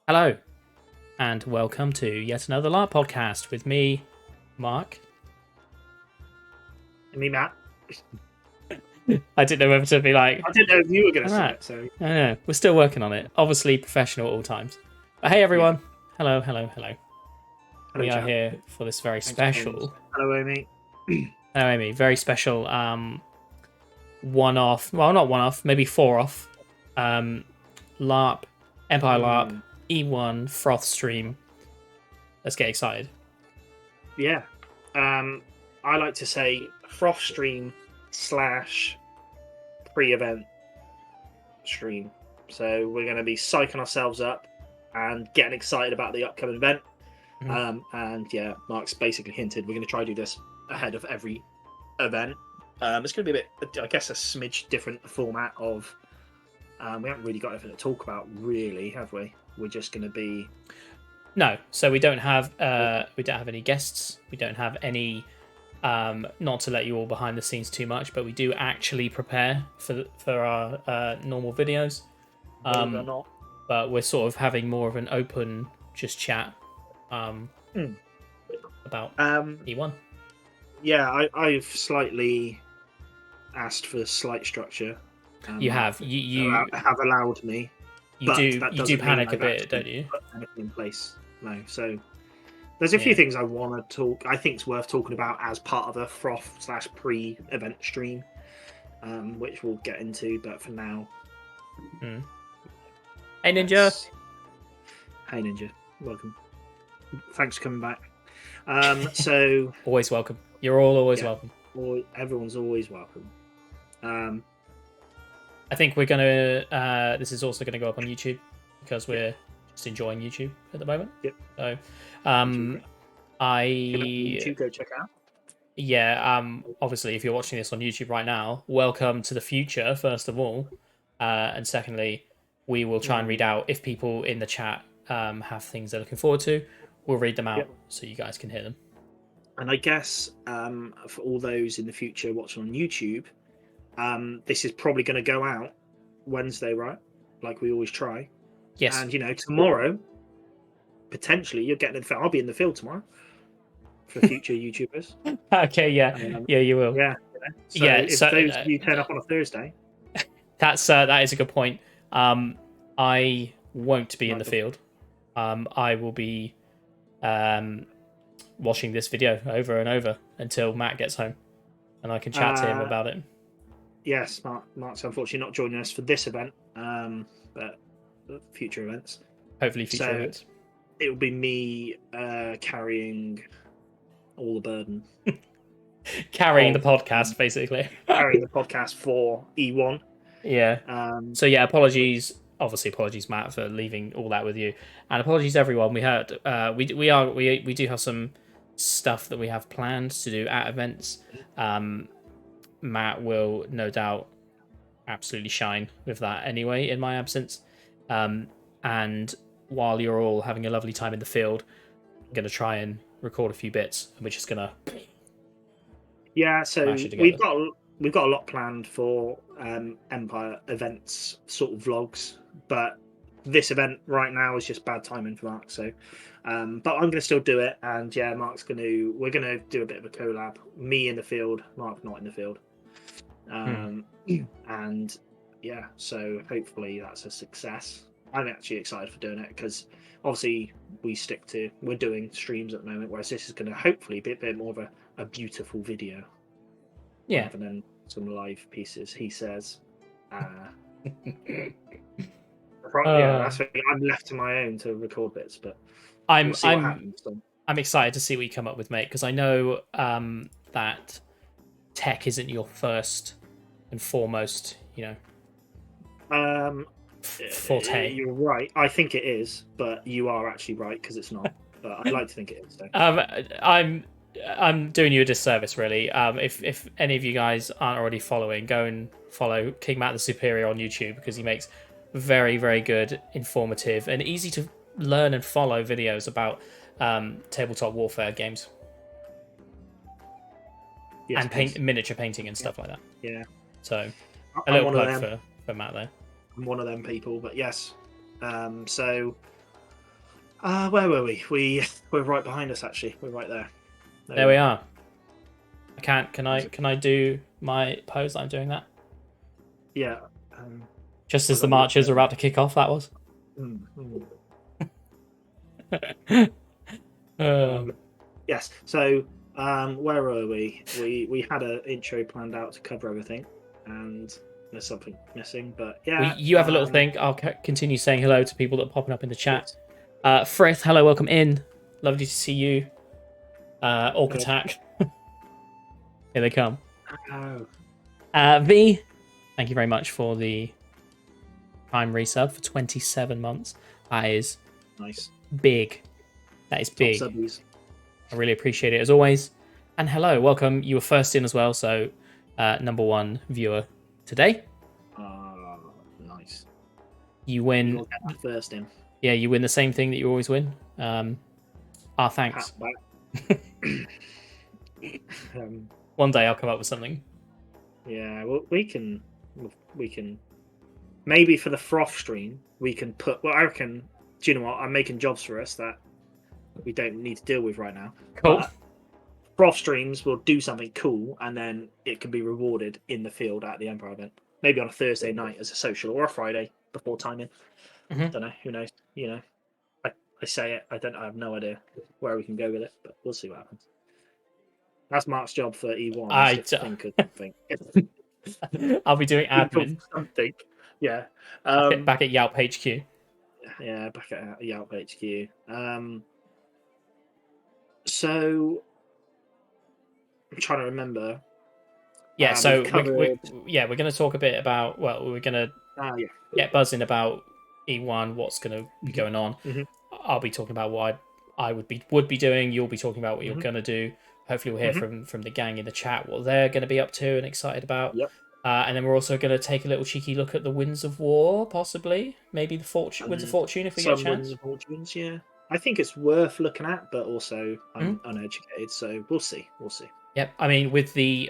Hello, and welcome to yet another LARP podcast with me, Mark. And me, Matt. I didn't know whether to be like. I didn't know if you were going to say Alright. it, so. I don't know. We're still working on it. Obviously, professional at all times. But hey, everyone. Hello. Hello, We are chap. here for this very Thanks for special. Hello, Amy. Hello, Amy. Very special. One-off. Well, not one-off. Maybe four-off. LARP, Empire LARP, E1 Froth stream. Let's get excited. Yeah. I like to say Froth stream / pre-event stream. So we're going to be psyching ourselves up and getting excited about the upcoming event. And yeah, Mark's basically hinted we're going to try to do this ahead of every event. It's going to be a bit, I guess, a smidge different format of. We haven't really got anything to talk about, really, have we? We're just going to be. No, so we don't have any guests. We don't have any. Not to let you all behind the scenes too much, but we do actually prepare for our normal videos. Not. But we're sort of having more of an open just chat about E1. Yeah, I've slightly asked for slight structure. You have have allowed me. You do panic a bit, don't you? Put anything in place. No, so there's a few things I want to talk. I think it's worth talking about as part of a Froth / pre-event stream, which we'll get into. But for now, Hey Ninja. Hey Ninja, welcome. Thanks for coming back. So always welcome. You're all always welcome. Everyone's always welcome. I think we're gonna. This is also gonna go up on YouTube because we're just enjoying YouTube at the moment. Yep. So, YouTube, go check out. Yeah. Obviously, if you're watching this on YouTube right now, welcome to the future. First of all, and secondly, we will try and read out if people in the chat have things they're looking forward to. We'll read them out so you guys can hear them. And I guess for all those in the future watching on YouTube, this is probably going to go out Wednesday, right? Like we always try. Yes. And tomorrow, potentially, you're getting in the field. I'll be in the field tomorrow for future YouTubers. Okay. Yeah. Yeah, you will. Yeah. So if those of you turn up on a Thursday, that is a good point. I won't be in the field. I will be watching this video over and over until Matt gets home, and I can chat to him about it. Yes, Mark's unfortunately not joining us for this event, but future events. Hopefully, future events. It will be me carrying all the burden. Carrying the podcast, basically. Carrying the podcast for E1. Yeah. So yeah, apologies. Obviously, apologies, Matt, for leaving all that with you, and apologies everyone. We heard we do have some stuff that we have planned to do at events. Matt will no doubt absolutely shine with that anyway in my absence. And while you're all having a lovely time in the field, I'm going to try and record a few bits, and we're just going to. Yeah, so we've got a lot planned for Empire events, sort of vlogs, but this event right now is just bad timing for Mark. So, but I'm going to still do it, and yeah, we're going to do a bit of a collab. Me in the field, Mark not in the field, and yeah, so hopefully that's a success. I'm actually excited for doing it because obviously we're doing streams at the moment, whereas this is going to hopefully be a bit more of a beautiful video. Yeah. Rather than some live pieces, he says. Yeah, that's what, I'm left to my own to record bits, but I'm excited to see what you come up with, mate, because I know that tech isn't your first and foremost, forte. You're right. I think it is, but you are actually right because it's not. But I'd like to think it is. So. I'm doing you a disservice, really. If any of you guys aren't already following, go and follow King Matt the Superior on YouTube because he makes very, very good, informative, and easy to learn and follow videos about tabletop warfare games. Yes, and miniature painting and stuff like that. Yeah. So a little plug for Matt there. I'm one of them people, but yes. So Where were we? We're right behind us. Actually, we're right there. There we are. I can't. Can I do my pose? I'm doing that. Yeah. Just as the marches are about to kick off, that was. Yes. So, where were we? We had an intro planned out to cover everything, and there's something missing. But yeah, you have a little thing. I'll continue saying hello to people that are popping up in the chat. Frith, hello, welcome in. Lovely to see you. Orc attack. Here they come. V, thank you very much for the Prime resub for 27 months. That is nice. Big. That is big. I really appreciate it as always. And hello, welcome. You were first in as well, so number one viewer today. Nice. You win. First in. Yeah, you win the same thing that you always win. Thanks. One day I'll come up with something. Yeah, well, we can maybe for the Froth stream we can put. Well, I reckon. Do you know what? I'm making jobs for us that we don't need to deal with right now. Cool. But Froth streams will do something cool, and then it can be rewarded in the field at the Empire event. Maybe on a Thursday night as a social, or a Friday before timing. Don't know. Who knows? You know, I say it. I have no idea where we can go with it, but we'll see what happens. That's Mark's job for E1. Think of something. I'll be doing admin. Something. Yeah. Back at Yelp HQ. Yeah, back at Yelp HQ. So I'm trying to remember. Yeah, so we're going to talk a bit about. Well, we're going to get buzzing about E1, what's going to be going on. I'll be talking about what I would be doing. You'll be talking about what you're going to do. Hopefully, we'll hear from the gang in the chat what they're going to be up to and excited about. Yep. And then we're also going to take a little cheeky look at the Winds of War, possibly. Maybe the Winds of Fortune if we get a chance. Winds of Fortunes, yeah. I think it's worth looking at, but also I'm uneducated, so we'll see. We'll see. Yep. I mean, with the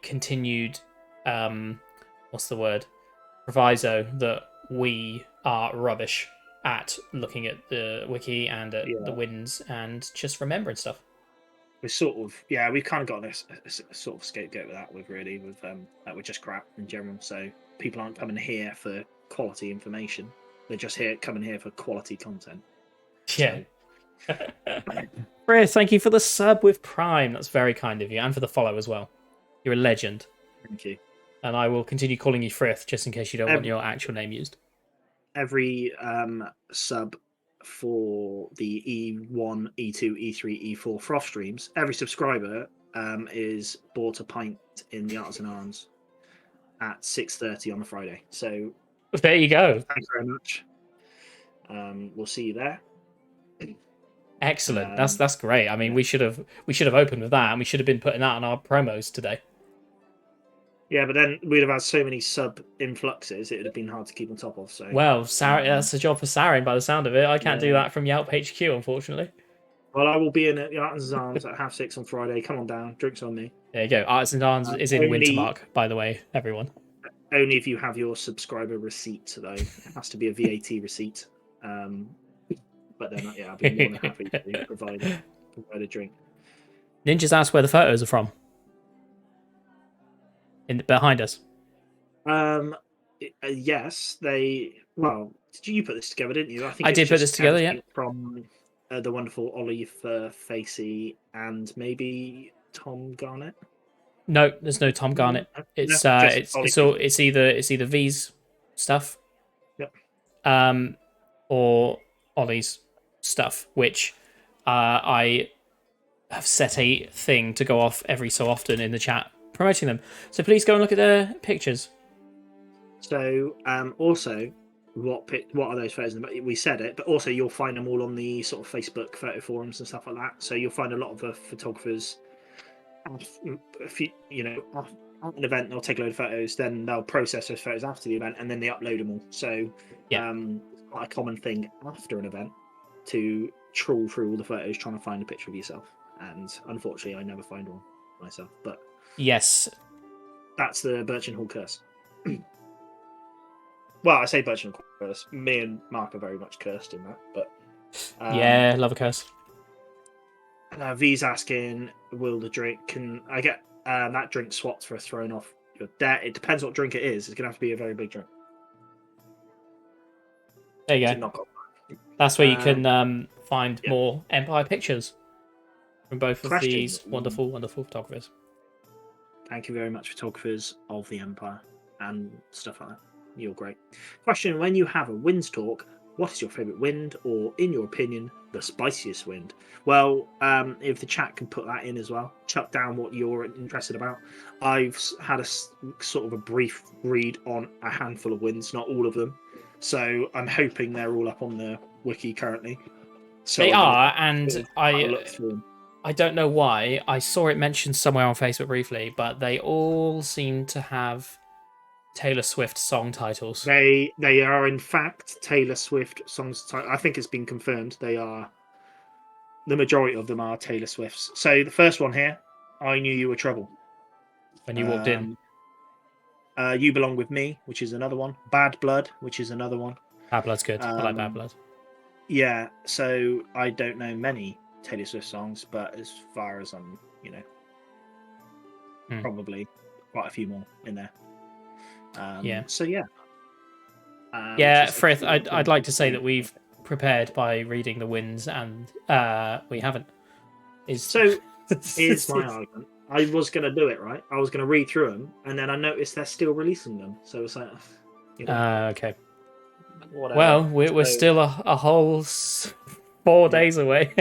continued what's the word? Proviso that we are rubbish at looking at the wiki and at the winds and just remembering stuff. We're we've kind of got a sort of scapegoat with that. That we're just crap in general. So people aren't coming here for quality information; they're just coming here for quality content. Yeah. Chris, thank you for the sub with Prime. That's very kind of you, and for the follow as well. You're a legend. Thank you. And I will continue calling you Frith just in case you don't want your actual name used. Every sub for the E1, E2, E3, E4 Froth streams, every subscriber is bought a pint in the Arts and Arms at 6:30 on the Friday. So there you go. Thanks very much. We'll see you there. Excellent. That's great. I mean, we should have opened with that, and we should have been putting that on our promos today. Yeah, but then we'd have had so many sub influxes; it would have been hard to keep on top of. So, well, that's a job for Sarin by the sound of it. I can't do that from Yelp HQ, unfortunately. Well, I will be in at the Arts and Arms at 6:30 on Friday. Come on down, drinks on me. There you go. Arts and Arms is in Wintermark, by the way, everyone. Only if you have your subscriber receipt, though. It has to be a VAT receipt. But then, I'll be more than happy to provide a drink. Ninjas asked where the photos are from. Behind us. Yes, they. Well, you put this together, didn't you? I did put this together. Yeah. From the wonderful Ollie Facey and maybe Tom Garnett. No, there's no Tom Garnett. It's either V's stuff. Yep. Or Ollie's stuff, which I have set a thing to go off every so often in the chat promoting them. So please go and look at their pictures. So also, what are those photos? We said it, but also you'll find them all on the sort of Facebook photo forums and stuff like that. So you'll find a lot of the photographers. If at an event, they'll take a load of photos, then they'll process those photos after the event, and then they upload them all. So it's quite a common thing after an event to trawl through all the photos trying to find a picture of yourself. And unfortunately, I never find one myself. But yes, that's the Birchen Hall curse. Well, I say Bertrand cursed. Me and Mark are very much cursed in that, but Yeah, love a curse. V's asking, will the drink? Can I get that drink swapped for a thrown off your debt? It depends what drink it is. It's gonna have to be a very big drink. There you To go. knock off. That's where you can find yeah. more Empire pictures from both of Question. these wonderful, wonderful photographers. Thank you very much, photographers of the Empire and stuff like that. You're great. Question: when you have a winds talk, what is your favourite wind, or in your opinion, the spiciest wind? Well, if the chat can put that in as well, chuck down what you're interested about. I've had a sort of a brief read on a handful of winds, not all of them. So I'm hoping they're all up on the wiki currently. So They are, and I don't know why. I saw it mentioned somewhere on Facebook briefly, but they all seem to have Taylor Swift song titles. They are in fact Taylor Swift songs. I think it's been confirmed. They are. The majority of them are Taylor Swift's. So the first one here, I Knew You Were Trouble. When you walked in. You Belong With Me, which is another one. Bad Blood, which is another one. Bad Blood's good. I like Bad Blood. Yeah, so I don't know many Taylor Swift songs, but as far as I'm, probably quite a few more in there. Yeah. So yeah. Yeah, Frith, I'd like to say that we've prepared by reading the winds, and we haven't. So here's my argument. I was going to do it, right? I was going to read through them, and then I noticed they're still releasing them. So it's like, okay. Whatever. Well, we're still a whole 4 days away.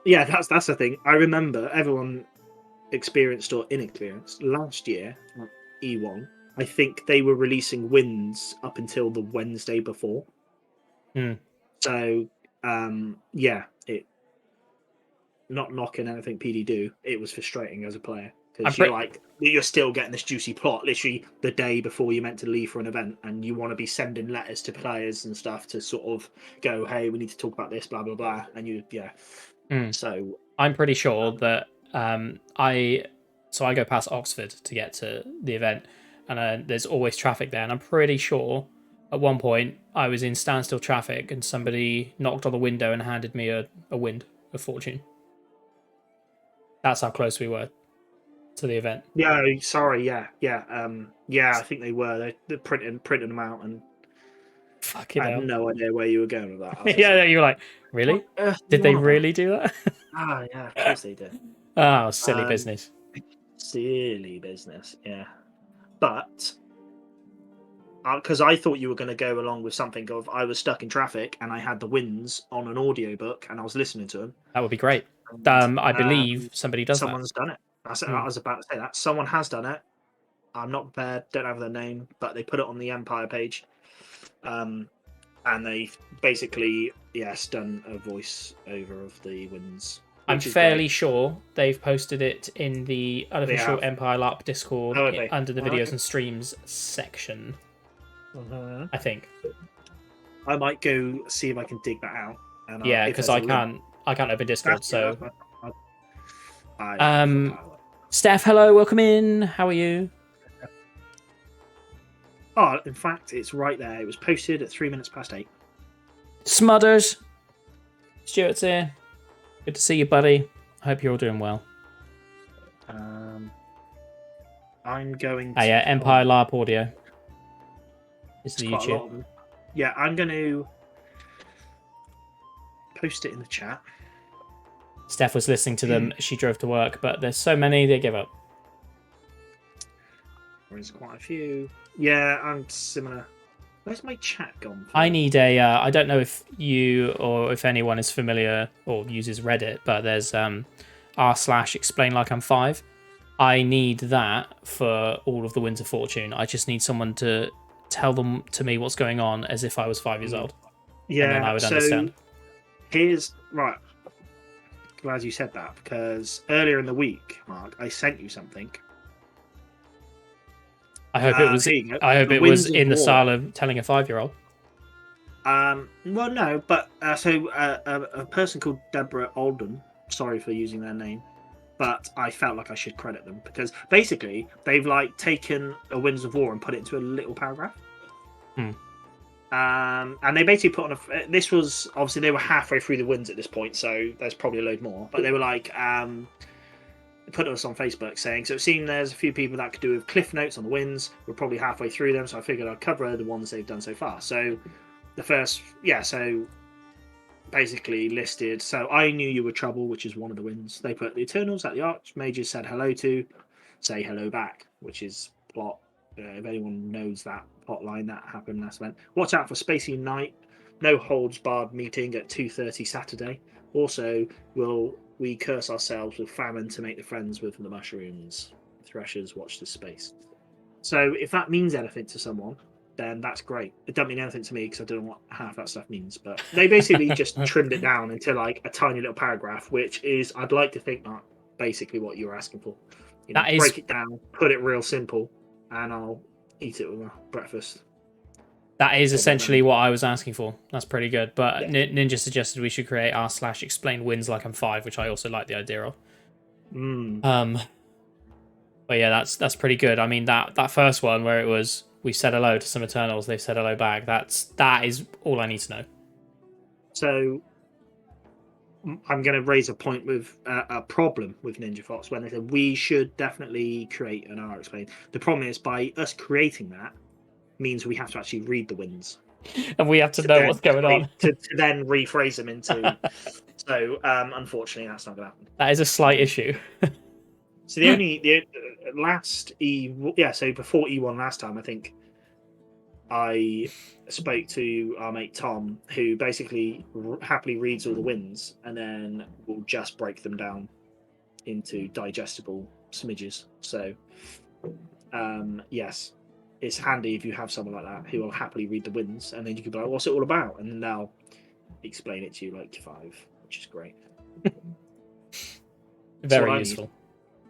Yeah, that's the thing. I remember everyone experienced or inexperienced last year at E1. I think they were releasing winds up until the Wednesday before. So, yeah, it not knocking anything PD do. It was frustrating as a player because you're still getting this juicy plot literally the day before you're meant to leave for an event, and you want to be sending letters to players and stuff to sort of go, hey, we need to talk about this, blah blah blah, and So I'm pretty sure that I go past Oxford to get to the event, and there's always traffic there, and I'm pretty sure at one point I was in standstill traffic and somebody knocked on the window and handed me a wind of fortune. That's how close we were to the event. Yeah, sorry, yeah. I think they were. They're printing them out, and fucking I had no idea where you were going with that. Yeah, you were like, really? Did they really do that? Yeah, of course they did. Oh, silly business. Silly business, yeah. But because I thought you were going to go along with something of I was stuck in traffic and I had the winds on an audiobook and I was listening to them. That would be great. I believe somebody does Someone's done it. I was about to say that. Someone has done it. I'm not prepared, don't have their name, but they put it on the Empire page. And they've basically, done a voice over of the winds. I'm fairly sure they've posted it in the unofficial Empire LARP Discord under the videos and streams section. I think. I might go see if I can dig that out. And because I can't open Discord, so. Steph, hello, welcome in. How are you? Oh, in fact, it's right there. It was posted at 8:03. Smudders. Stuart's here. Good to see you, buddy. I hope you're all doing well. I'm going to... Empire LARP Audio. It's the YouTube. Yeah, I'm going to post it in the chat. Steph was listening to them. She drove to work, but there's so many, they give up. There's quite a few. Yeah, I'm similar. Where's my chat gone? I need a... I don't know if you or if anyone is familiar or uses Reddit, but there's r/explain like I'm 5. I need that for all of the Winds of Fortune. I just need someone to tell them to me what's going on as if I was 5 years old. Yeah, and then I would understand. Here's... Right. Glad you said that, because earlier in the week, Mark, I sent you something. I hope it was. I hope it was in the style of telling a 5-year-old. Well, no, but a person called Deborah Alden. Sorry for using their name, but I felt like I should credit them because basically they've taken a Winds of War and put it into a little paragraph. And they basically put on a. This was obviously they were halfway through the wins at this point, so there's probably a load more. But they were like, put us on Facebook saying, so it seemed there's a few people that could do with cliff notes on the wins. We're probably halfway through them, so I figured I'd cover the ones they've done so far. So the first, so basically listed. So I Knew You Were Trouble, which is one of the wins. They put the Eternals that the Archmages said hello to, say hello back, which is plot. If anyone knows that plot line that happened last event, watch out for Spacey Night. No holds barred meeting at 2:30 Saturday. Also, will we curse ourselves with famine to make the friends with the mushrooms? Threshers, watch this space. So if that means anything to someone, then that's great. It doesn't mean anything to me because I don't know what half that stuff means. But they basically just trimmed it down into like a tiny little paragraph, which is, I'd like to think, not basically what you were asking for. You know, break it down, put it real simple, and I'll eat it with my breakfast. That is essentially what I was asking for. That's pretty good. But yeah. Ninja suggested we should create r/explain wins like I'm 5, which I also like the idea of. But yeah, that's pretty good. I mean, that first one where it was we said hello to some Eternals, they've said hello back. That is all I need to know. So I'm going to raise a point with a problem with Ninja Fox when they said we should definitely create an R-Explain. The problem is by us creating that means we have to actually read the wins. And we have to know what's going on. To then rephrase them into... So, unfortunately, that's not going to happen. That is a slight issue. So the last so before E1 last time, I think I spoke to our mate Tom, who basically happily reads all the wins and then will just break them down into digestible smidges. So, yes, it's handy if you have someone like that who will happily read the wins, and then you can be like, "What's it all about?" And then they'll explain it to you like 5, which is great. Very useful.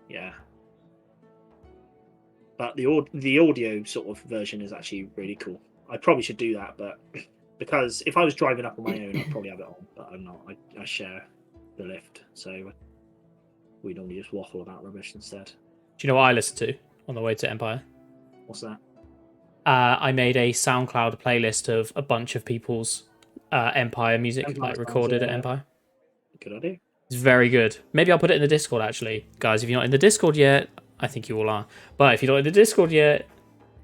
Yeah. But the audio sort of version is actually really cool. I probably should do that, but because if I was driving up on my own, I'd probably have it on, but I'm not. I share the lift, so we normally just waffle about rubbish instead. Do you know what I listened to on the way to Empire? What's that? I made a SoundCloud playlist of a bunch of people's Empire music, recorded at Empire. Good idea. It's very good. Maybe I'll put it in the Discord, actually. Guys, if you're not in the Discord yet, I think you all are. But if you're not in the Discord yet,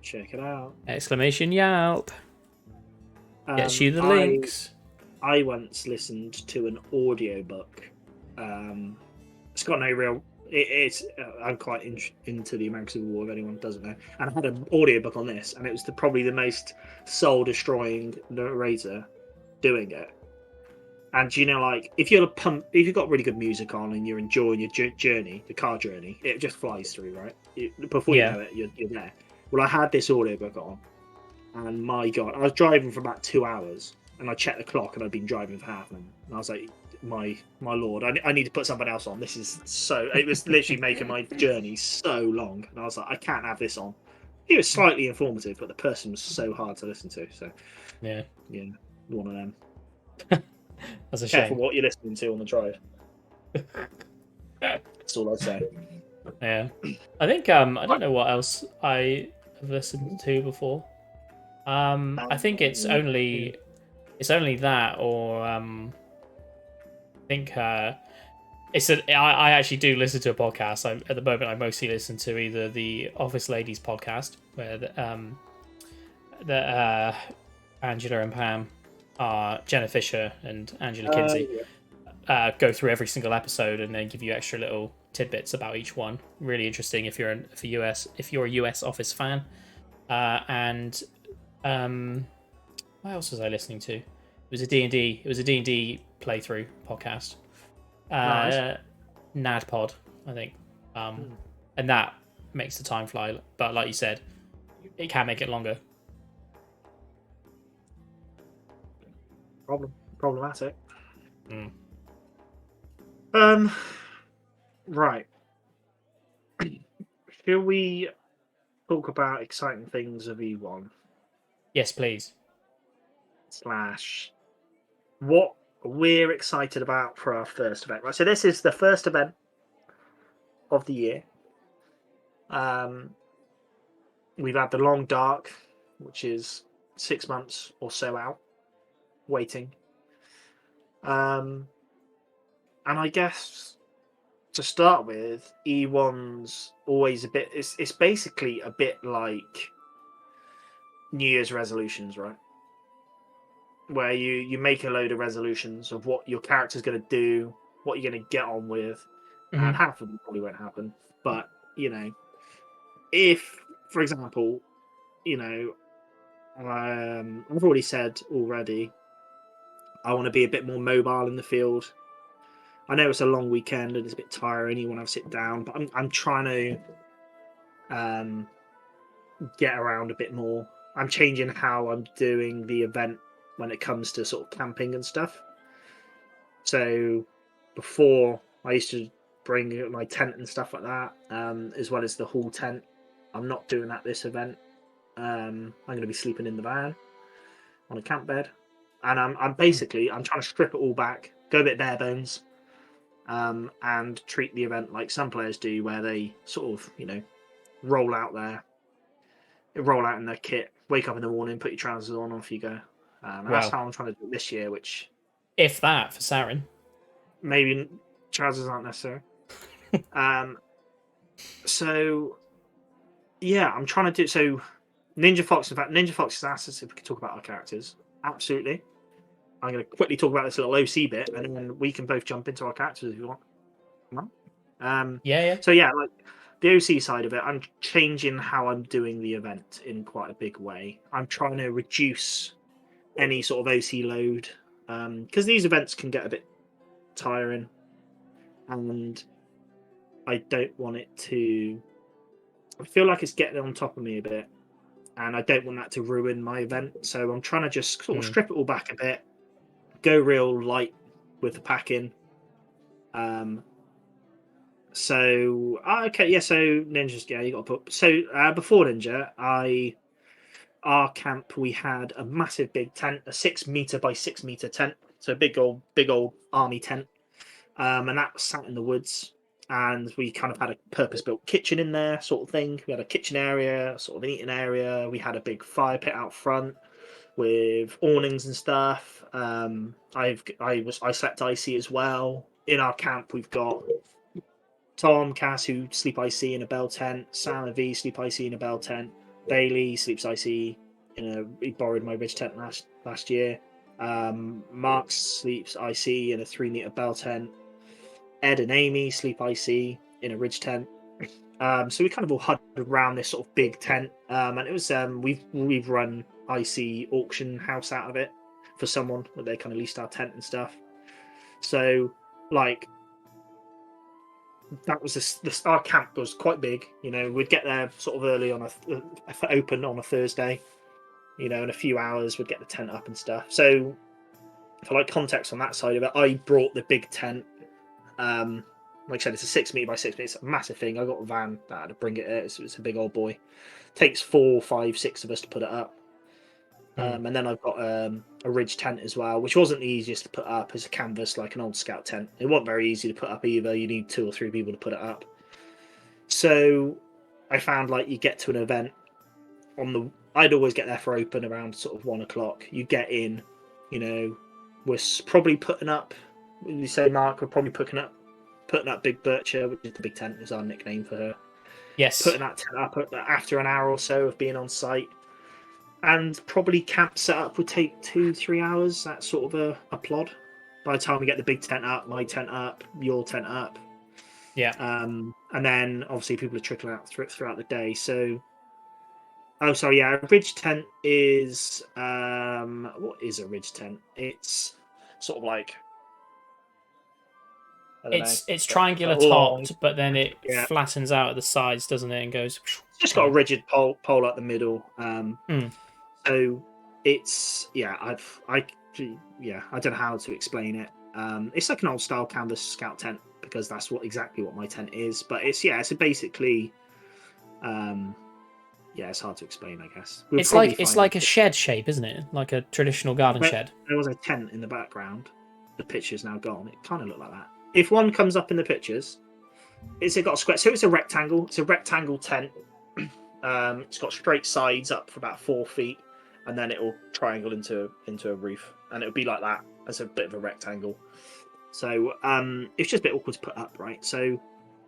check it out. Exclamation Yelp. Gets you the links. I once listened to an audiobook. It's got no real... I'm quite into the American Civil War, if anyone doesn't know. And I had an audiobook on this, and it was probably the most soul-destroying narrator doing it. And like if you've got really good music on and you're enjoying your journey, the car journey, it just flies through, right? Before you know it, you're there. Well, I had this audiobook on, and my God, I was driving for about 2 hours, and I checked the clock, and I'd been driving for half an hour, and I was like, my Lord, I need to put something else on. This is so... It was literally making my journey so long, and I was like, I can't have this on. It was slightly informative, but the person was so hard to listen to. So yeah, one of them. That's a shame. Careful what you're listening to on the drive. That's all I'd say. Yeah, I think I don't know what else I have listened to before. I think it's only that, or I think I actually do listen to a podcast. At the moment I mostly listen to either the Office Ladies podcast, where Angela and Pam are Jenna Fisher and Angela Kinsey go through every single episode and then give you extra little tidbits about each one. Really interesting if you're a US Office fan. And what else was I listening to? It was a D&D. It was a D&D playthrough podcast. Nice. NADPod, I think. And that makes the time fly. But like you said, it can make it longer. Problematic. Right. Shall we talk about exciting things of E1? Yes, please. / what we're excited about for our first event. Right. So this is the first event of the year. We've had the Long Dark, which is 6 months or so out, waiting. And I guess to start with, E1's always a bit. It's basically a bit like New Year's resolutions, right? Where you make a load of resolutions of what your character's going to do, what you're going to get on with, and half of them probably won't happen. But if, for example, I've already said already, I want to be a bit more mobile in the field. I know it's a long weekend and it's a bit tiring. You want to sit down, but I'm trying to get around a bit more. I'm changing how I'm doing the event when it comes to sort of camping and stuff. So before, I used to bring my tent and stuff like that, as well as the hall tent. I'm not doing that this event. I'm going to be sleeping in the van on a camp bed, and I'm trying to strip it all back, go a bit bare bones, and treat the event like some players do, where they sort of roll out in their kit, wake up in the morning, put your trousers on, off you go. And that's how I'm trying to do it this year. Which, if that for Saren, maybe trousers aren't necessary. So yeah, I'm trying to do so. Ninja Fox, in fact, Ninja Fox has asked us if we could talk about our characters. Absolutely. I'm going to quickly talk about this little OC bit, and then we can both jump into our characters if you want. Come on. Yeah. So yeah, like the OC side of it, I'm changing how I'm doing the event in quite a big way. I'm trying to reduce any sort of OC load, because these events can get a bit tiring, and I don't want it to. I feel like it's getting on top of me a bit, and I don't want that to ruin my event. So I'm trying to just sort of strip it all back a bit, go real light with the packing. So Ninja's, yeah, you got to put. So before Ninja, our camp, we had a massive big tent, a 6 meter by 6 meter tent, so big old army tent, and that was sat in the woods. And we kind of had a purpose-built kitchen in there, sort of thing. We had a kitchen area, sort of an eating area. We had a big fire pit out front with awnings and stuff. I slept icy as well. In our camp, we've got Tom, Cass, who sleep icy in a bell tent. Sam and V sleep icy in a bell tent. Bailey sleeps icy he borrowed my ridge tent last year. Mark sleeps icy in a 3 meter bell tent. Ed and Amy sleep icy in a ridge tent. So we kind of all huddled around this sort of big tent, and it was we've run icy auction house out of it for someone where they kind of leased our tent and stuff. So like that was our camp was quite big. We'd get there sort of early on open on a Thursday. In a few hours we'd get the tent up and stuff. So for like context on that side of it, I brought the big tent. Like I said, it's a 6 meter by 6 meter. It's a massive thing. I got a van that had to bring it. It's a big old boy. Takes 4, 5, 6 of us to put it up. And then I've got a ridge tent as well, which wasn't the easiest to put up as a canvas, like an old scout tent. It wasn't very easy to put up either. You need 2 or 3 people to put it up. So I found like you get to an event I'd always get there for open around sort of 1 o'clock. You get in, we're probably putting up. You say, Mark, we're probably putting up Big Bircher, which is the big tent, is our nickname for her. Yes. Putting that tent up after an hour or so of being on site. And probably camp setup would take 2-3 hours. That's sort of a plod. By the time we get the big tent up, my tent up, your tent up. Yeah. And then obviously people are trickling out throughout the day. So, a ridge tent is what is a ridge tent? It's sort of like it's triangular topped, but then it flattens out at the sides, doesn't it? And goes. It's just got a rigid pole at the middle. So it's I don't know how to explain it. It's like an old style canvas scout tent because that's exactly what my tent is. But it's basically it's hard to explain, I guess. It's like a shed shape, isn't it? Like a traditional garden shed. There was a tent in the background. The picture's now gone. It kind of looked like that. If one comes up in the pictures, it's got a square. So it's a rectangle. It's a rectangle tent. It's got straight sides up for about 4 feet, and then it will triangle into a roof, and it would be like that as a bit of a rectangle. So it's just a bit awkward to put up, right? So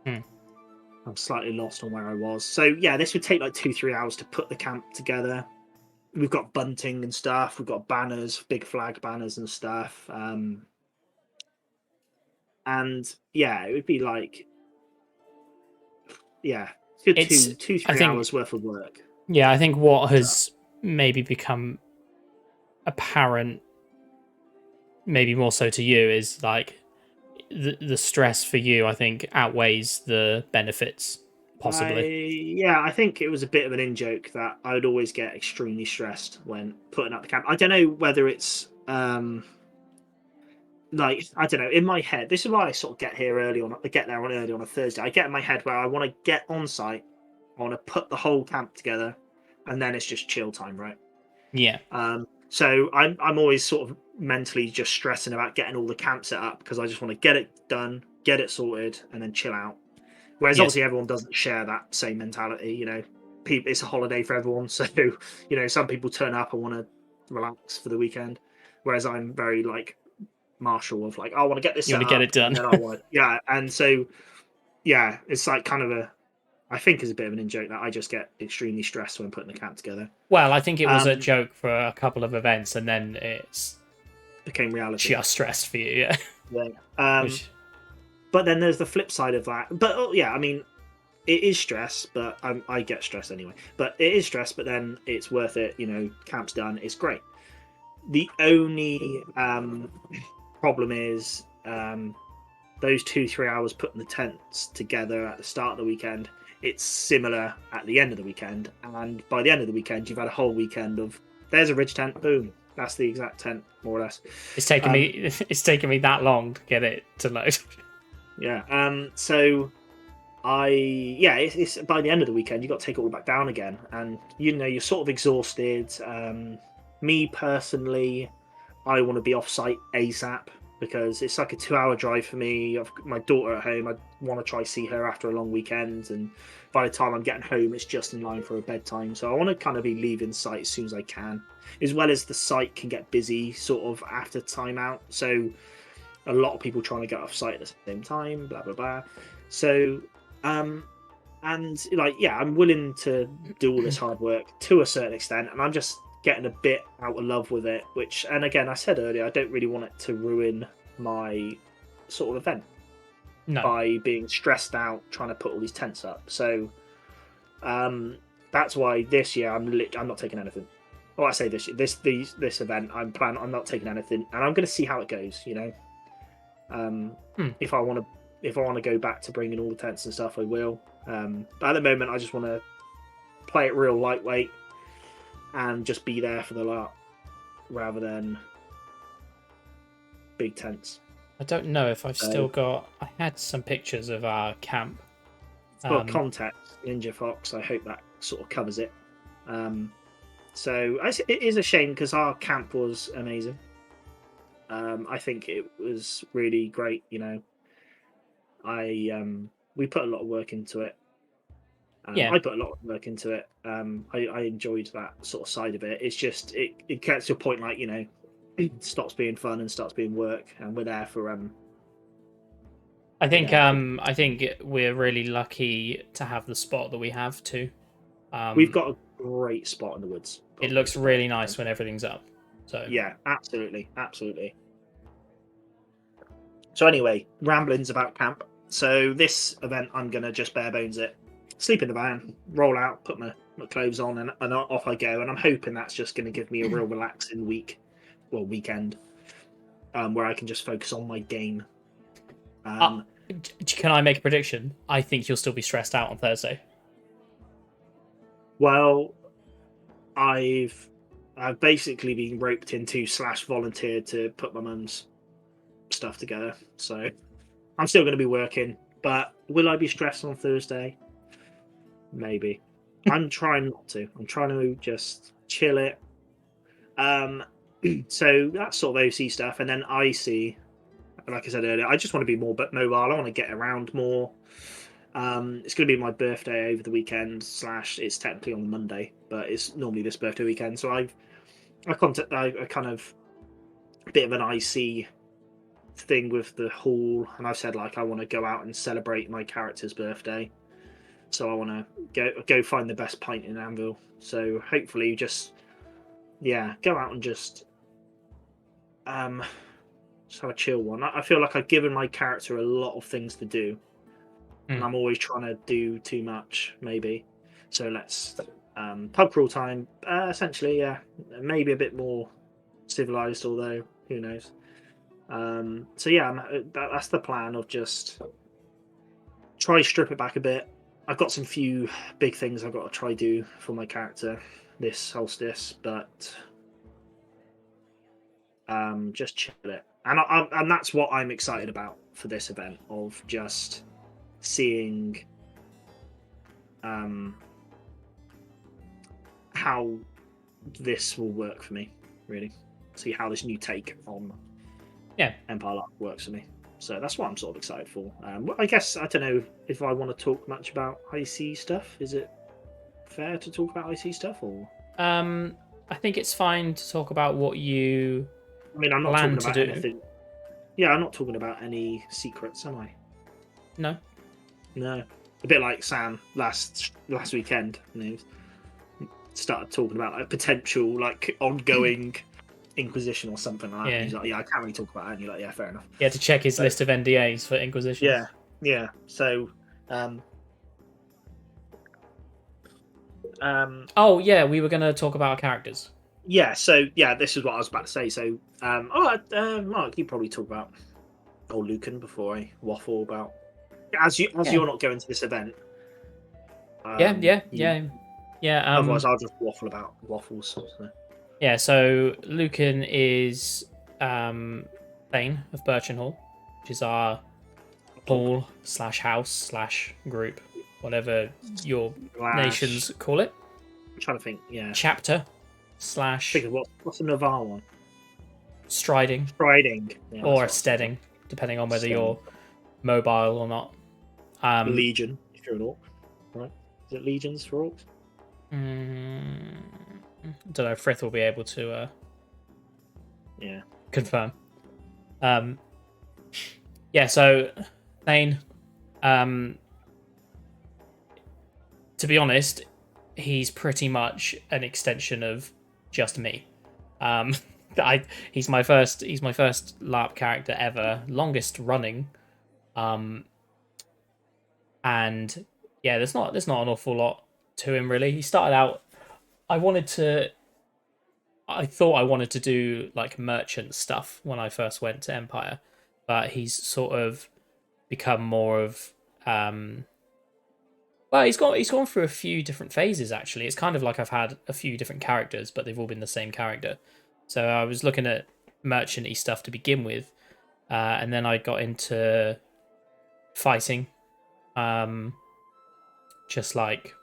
I'm slightly lost on where I was. So yeah, this would take like 2-3 hours to put the camp together. We've got bunting and stuff. We've got banners, big flag banners and stuff. And yeah, it would be like, yeah, good It's 2-3 hours worth of work. Yeah, I think what has maybe become apparent, maybe more so to you, is like the stress for you, I think, outweighs the benefits, possibly. I think it was a bit of an in-joke that I would always get extremely stressed when putting up the camp. I don't know whether it's like, I don't know, in my head, this is why I sort of get early on a Thursday. I get in my head where I want to get on site, I want to put the whole camp together, and then it's just chill time, right? Yeah. So I'm always sort of mentally just stressing about getting all the camp set up because I just want to get it done, get it sorted, and then chill out. Whereas obviously everyone doesn't share that same mentality. You know, it's a holiday for everyone, so you know, some people turn up and want to relax for the weekend, whereas I'm very like martial of like, I want to get this You set want to get up, it done. and then I want and so it's like kind of I think is a bit of an in-joke that I just get extremely stressed when putting the camp together. Well, I think it was a joke for a couple of events, and then it's became reality. Just stressed for you, yeah. Yeah. But then there's the flip side of that. But I mean, it is stress, but I get stressed anyway. But it is stress, but then it's worth it. You know, camp's done. It's great. The only problem is those 2-3 hours putting the tents together at the start of the weekend. It's similar at the end of the weekend, and by the end of the weekend, you've had a whole weekend of there's a ridge tent, boom, that's the exact tent, more or less. It's taken me that long to get it to load. Yeah. So it's by the end of the weekend, you got to take it all back down again, and you know you're sort of exhausted. Me personally, I want to be off site ASAP because it's like a 2-hour drive for me. I've got my daughter at home. I want to try see her after a long weekend, and by the time I'm getting home, it's just in line for a bedtime. So I want to kind of be leaving site as soon as I can, as well as the site can get busy sort of after timeout. So a lot of people trying to get off site at the same time, blah blah blah. So and like I'm willing to do all this hard work to a certain extent, and I'm just getting a bit out of love with it, which, and again, I said earlier, I don't really want it to ruin my sort of event by being stressed out trying to put all these tents up. So that's why this year I'm not taking anything. Well, I say this year, this event I'm not taking anything, and I'm going to see how it goes. You know, if I want to go back to bringing all the tents and stuff, I will. But at the moment, I just want to play it real lightweight and just be there for the LARP rather than big tents. I don't know if I've still got. I had some pictures of our camp. It's got context, Ninja Fox. I hope that sort of covers it. So it is a shame because our camp was amazing. I think it was really great. You know, we put a lot of work into it. I put a lot of work into it. I enjoyed that sort of side of it. It's just it gets to a point like, you know, it stops being fun and starts being work, and we're there for I think we're really lucky to have the spot that we have too. We've got a great spot in the woods. It looks really nice when everything's up. So yeah, absolutely. So anyway, ramblings about camp. So this event, I'm gonna just bare bones it, sleep in the van, roll out, put my clothes on, and off I go. And I'm hoping that's just going to give me a real relaxing weekend, where I can just focus on my game. Can I make a prediction? I think you'll still be stressed out on Thursday. Well, I've basically been roped into / volunteered to put my mum's stuff together, so I'm still going to be working. But will I be stressed on Thursday? Maybe. I'm trying not to. I'm trying to just chill it. So that's sort of OC stuff, and then IC, like I said earlier, I just want to be more mobile. I want to get around more. It's going to be my birthday over the weekend / it's technically on Monday, but it's normally this birthday weekend. So I contact a kind of bit of an icy thing with the hall, and I've said like I want to go out and celebrate my character's birthday, so I want to go find the best pint in Anvil. So hopefully, just go out and just have a chill one. I feel like I've given my character a lot of things to do, and I'm always trying to do too much, maybe. So let's pub crawl time. Essentially, yeah, maybe a bit more civilized, although who knows. So yeah, that's the plan of just try strip it back a bit. I've got some few big things I've got to try do for my character this solstice, but just chill it, and that's what I'm excited about for this event, of just seeing how this will work for me. Really, see how this new take on Empire LRP works for me. So that's what I'm sort of excited for. I guess I don't know if I want to talk much about IC stuff. Is it fair to talk about IC stuff, or? I think it's fine to talk about what you. I mean, I'm not plan talking to about do. anything. Yeah, I'm not talking about any secrets, am I? No. No. A bit like Sam last weekend. You know, started talking about like potential like ongoing Inquisition or something like that. Yeah. And he's like, yeah, I can't really talk about that. And you're like, yeah, fair enough. He had to check his list of NDAs for Inquisition. Yeah, yeah. So, oh yeah, we were going to talk about our characters. Yeah. So yeah, this is what I was about to say. So, Mark, you probably talk about old Lucan before I waffle about. As you're not going to this event. Yeah. Otherwise, I'll just waffle about waffles. So. Yeah, so Lucan is Thane of Birchen Hall, which is our hall / house / group, whatever your nations call it. I'm trying to think, yeah. Chapter / Think of what's the Navarre one? Striding. Yeah, or a steading, depending on whether you're mobile or not. Legion, if you're an orc. Right? Is it legions for orcs? I don't know. Frith will be able to confirm. So Thane, to be honest, he's pretty much an extension of just me. He's my first LARP character ever, longest running. And yeah, there's not an awful lot to him really. He started out, I thought I wanted to do like merchant stuff when I first went to Empire, but he's sort of become more of he's gone through a few different phases actually. It's kind of like I've had a few different characters, but they've all been the same character. So I was looking at merchant-y stuff to begin with, and then I got into fighting. Just like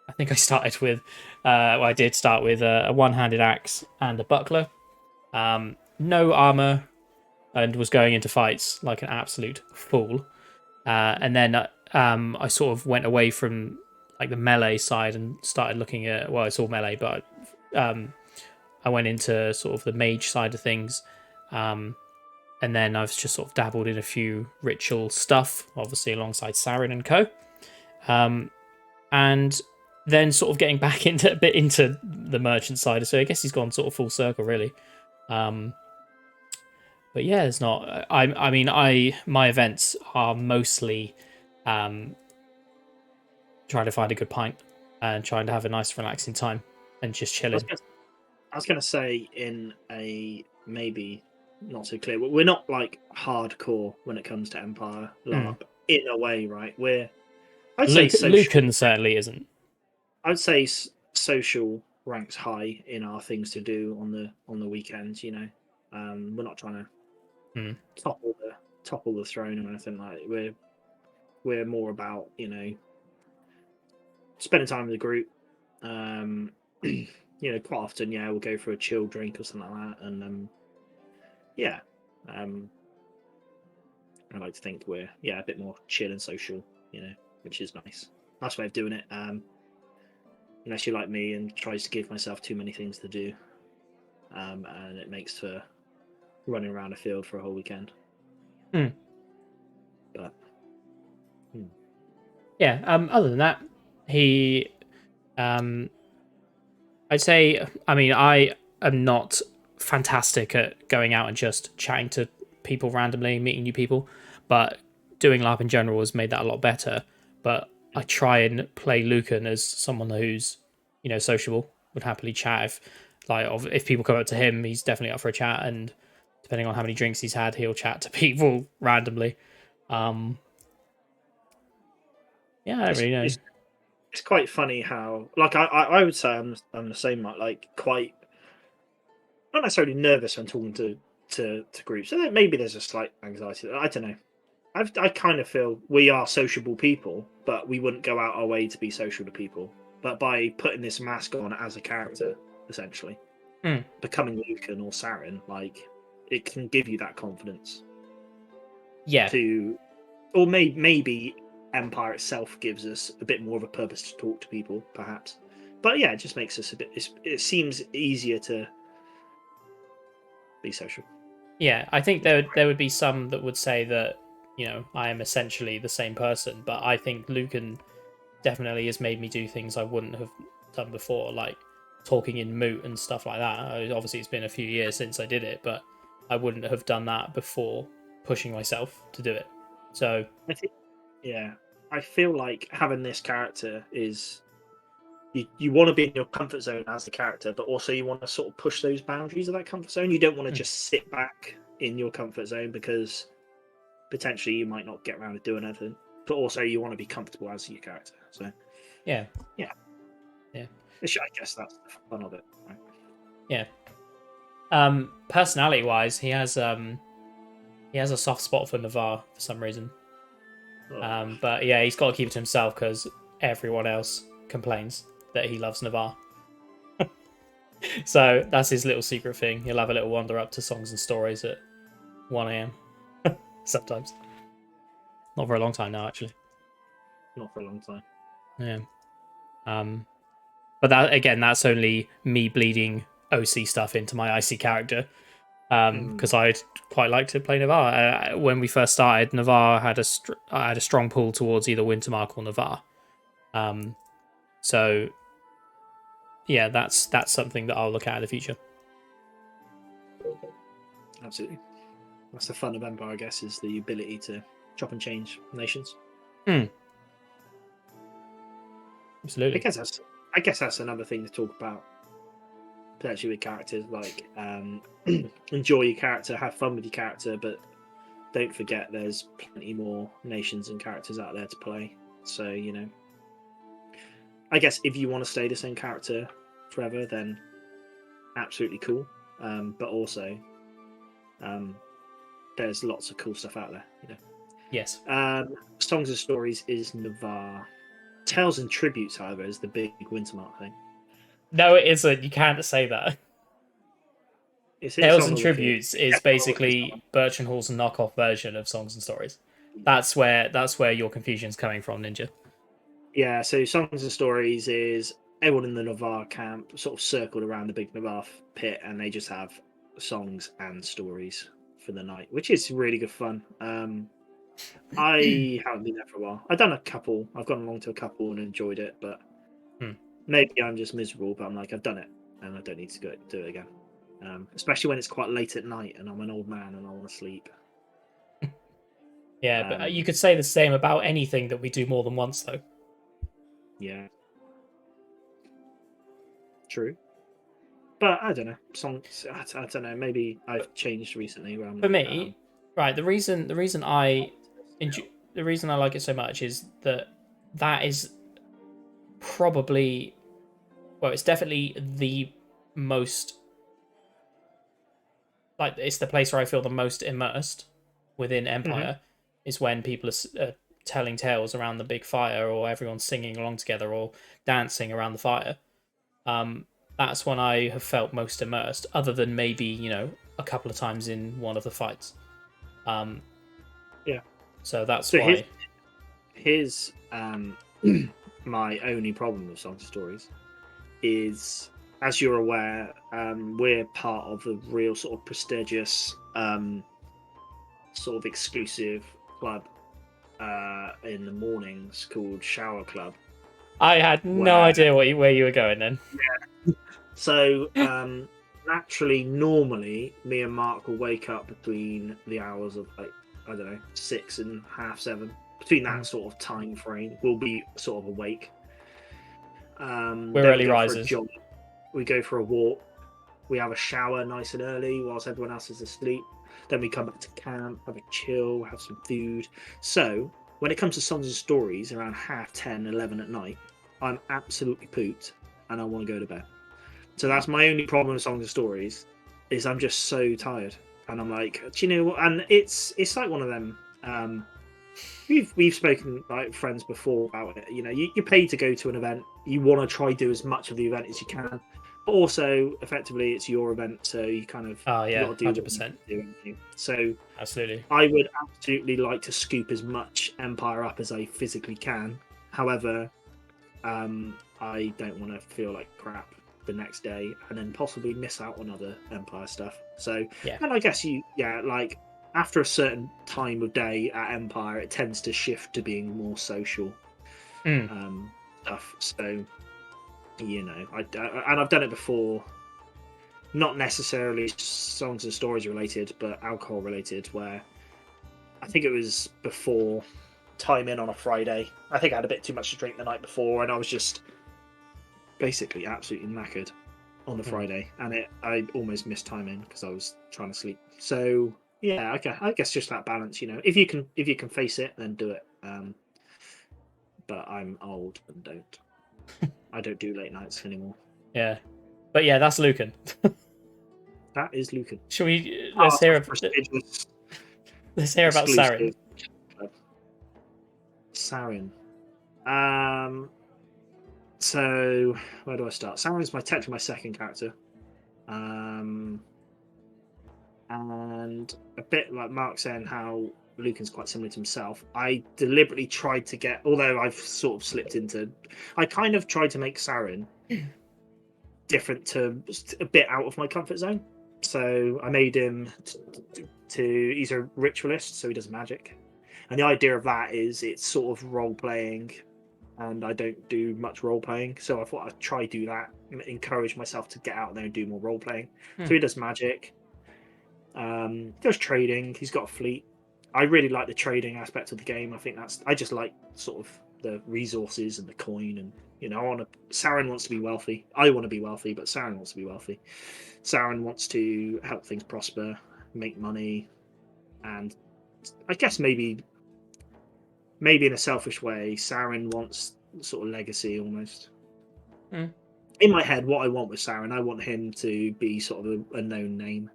I think I started with I did start with a one-handed axe and a buckler, no armor, and was going into fights like an absolute fool. And then I sort of went away from like the melee side and started looking at, well, it's all melee, but I went into sort of the mage side of things. And then I've just sort of dabbled in a few ritual stuff, obviously alongside Saren and co. And then sort of getting back into the merchant side. So I guess he's gone sort of full circle, really. But yeah, it's not. My events are mostly trying to find a good pint and trying to have a nice, relaxing time and just chilling. I was going to say in a maybe not so clear, but we're not like hardcore when it comes to Empire LARP in a way, right? Lucan certainly isn't. I'd say social ranks high in our things to do on the weekends. You know, we're not trying to topple the throne or anything like that. We're more about spending time with the group. Quite often, we'll go for a chill drink or something like that, and I like to think we're a bit more chill and social, which is nice. Nice way of doing it. Unless you're like me and tries to give myself too many things to do. and it makes for running around a field for a whole weekend. But yeah, other than that, he, I'd say, I mean, I am not fantastic at going out and just chatting to people randomly, meeting new people, but doing LARP in general has made that a lot better. But I try and play Lucan as someone who's, sociable, would happily chat. If people come up to him, he's definitely up for a chat, and depending on how many drinks he's had, he'll chat to people randomly. Yeah, I don't really know. It's quite funny how, like, I would say I'm the same, like, quite not necessarily nervous when talking to groups. So maybe there's a slight anxiety. I don't know. I kind of feel we are sociable people, but we wouldn't go out our way to be social to people. But by putting this mask on as a character, essentially, becoming Lucan or Saren, like, it can give you that confidence. Yeah. Or maybe Empire itself gives us a bit more of a purpose to talk to people, perhaps. But yeah, it just makes us a bit. It seems easier to be social. Yeah, I think there would be some that would say that, I am essentially the same person, but I think Lucan definitely has made me do things I wouldn't have done before, like talking in moot and stuff like that. Obviously, it's been a few years since I did it, but I wouldn't have done that before pushing myself to do it. So I think, I feel like having this character is you want to be in your comfort zone as the character, but also you want to sort of push those boundaries of that comfort zone. You don't want to just sit back in your comfort zone because potentially you might not get around to doing anything. But also you want to be comfortable as your character. So yeah. I guess that's the fun of it, right? Yeah. Personality wise, he has a soft spot for Navarre for some reason. But yeah, he's got to keep it to himself because everyone else complains that he loves Navarre. So that's his little secret thing. He'll have a little wander up to songs and stories at 1 a.m. sometimes. Not for a long time now, actually. Not for a long time. Yeah. But that's only me bleeding OC stuff into my IC character. Because I'd quite like to play Navarre. When we first started, Navarre had I had a strong pull towards either Wintermark or Navarre. So yeah, that's something that I'll look at in the future. Absolutely. That's the fun of Empire, I guess, is the ability to chop and change nations. Absolutely. I guess that's another thing to talk about. Potentially with characters, like enjoy your character, have fun with your character, but don't forget there's plenty more nations and characters out there to play. So, I guess if you want to stay the same character forever, then absolutely cool. But also, there's lots of cool stuff out there. Yes. Songs and Stories is Navarre. Tales and Tributes, however, is the big Wintermark thing. No, it isn't. You can't say that. Tales and Tributes is basically Bertrand Hall's knockoff version of Songs and Stories. That's where your confusion's coming from, Ninja. Yeah, so Songs and Stories is everyone in the Navarre camp sort of circled around the big Navarre pit, and they just have songs and stories for the night, which is really good fun. I haven't been there for a while. I've done a couple. I've gone along to a couple and enjoyed it, but maybe I'm just miserable. But I'm like, I've done it, and I don't need to go do it again. Especially when it's quite late at night, and I'm an old man and I want to sleep. Yeah, but you could say the same about anything that we do more than once, though. Yeah, true. But I don't know. I don't know. Maybe I've changed recently. Where I'm For me, right, the reason I like it so much is that is probably, well, it's definitely the most, like, it's the place where I feel the most immersed within Empire is when people are telling tales around the big fire, or everyone's singing along together, or dancing around the fire. That's when I have felt most immersed, other than maybe, a couple of times in one of the fights. Yeah. So that's why. Here's my only problem with Songs and Stories is as you're aware, we're part of a real sort of prestigious, sort of exclusive club in the mornings called Shower Club. I had no idea where you were going then. Yeah. So naturally, normally, me and Mark will wake up between the hours of like, I don't know, 6 and half 7. Between that sort of time frame, we'll be sort of awake. We're early risers. We go for a walk. We have a shower nice and early whilst everyone else is asleep. Then we come back to camp, have a chill, have some food. So when it comes to songs and stories around 10:30, 11 at night, I'm absolutely pooped and I want to go to bed. So that's my only problem with songs and stories, is I'm just so tired. And I'm like, do you know what? And it's like one of them. We've spoken like friends before about it. You know, you're paid to go to an event. You want to try do as much of the event as you can. But also, effectively, it's your event, so you kind of you got to do 100%. So Absolutely, I would absolutely like to scoop as much Empire up as I physically can. However, I don't want to feel like crap the next day and then possibly miss out on other Empire stuff. So, and I guess like after a certain time of day at Empire, it tends to shift to being more social stuff. So, you know, and I've done it before, not necessarily songs and stories related, but alcohol related, where I think it was before time in on a Friday. I think I had a bit too much to drink the night before, and I was just basically absolutely knackered on the Friday, and I almost missed time in because I was trying to sleep. So yeah, okay, I guess just that balance, you know. If you can face it, then do it. But I'm old and I don't do late nights anymore. Yeah, but yeah, that's Lucan. That is Lucan. Shall we? Let's hear about Sarin. Sarin. So where do I start? Sarin is technically my second character. And a bit like Mark saying how Lucan's quite similar to himself. I deliberately tried to get, although I've sort of slipped into, I kind of tried to make Sarin different, to a bit out of my comfort zone. So I made him he's a ritualist, so he does magic. And the idea of that is it's sort of role playing, and I don't do much role playing, so I thought I'd try do that, encourage myself to get out there and do more role playing. So he does magic, does trading. He's got a fleet. I really like the trading aspect of the game. I think I just like sort of the resources and the coin, and you know, Sarin wants to be wealthy. I want to be wealthy, but Sarin wants to be wealthy. Sarin wants to help things prosper, make money, and I guess maybe in a selfish way, Sarin wants sort of legacy almost. In my head, what I want with Sarin, I want him to be sort of a known name.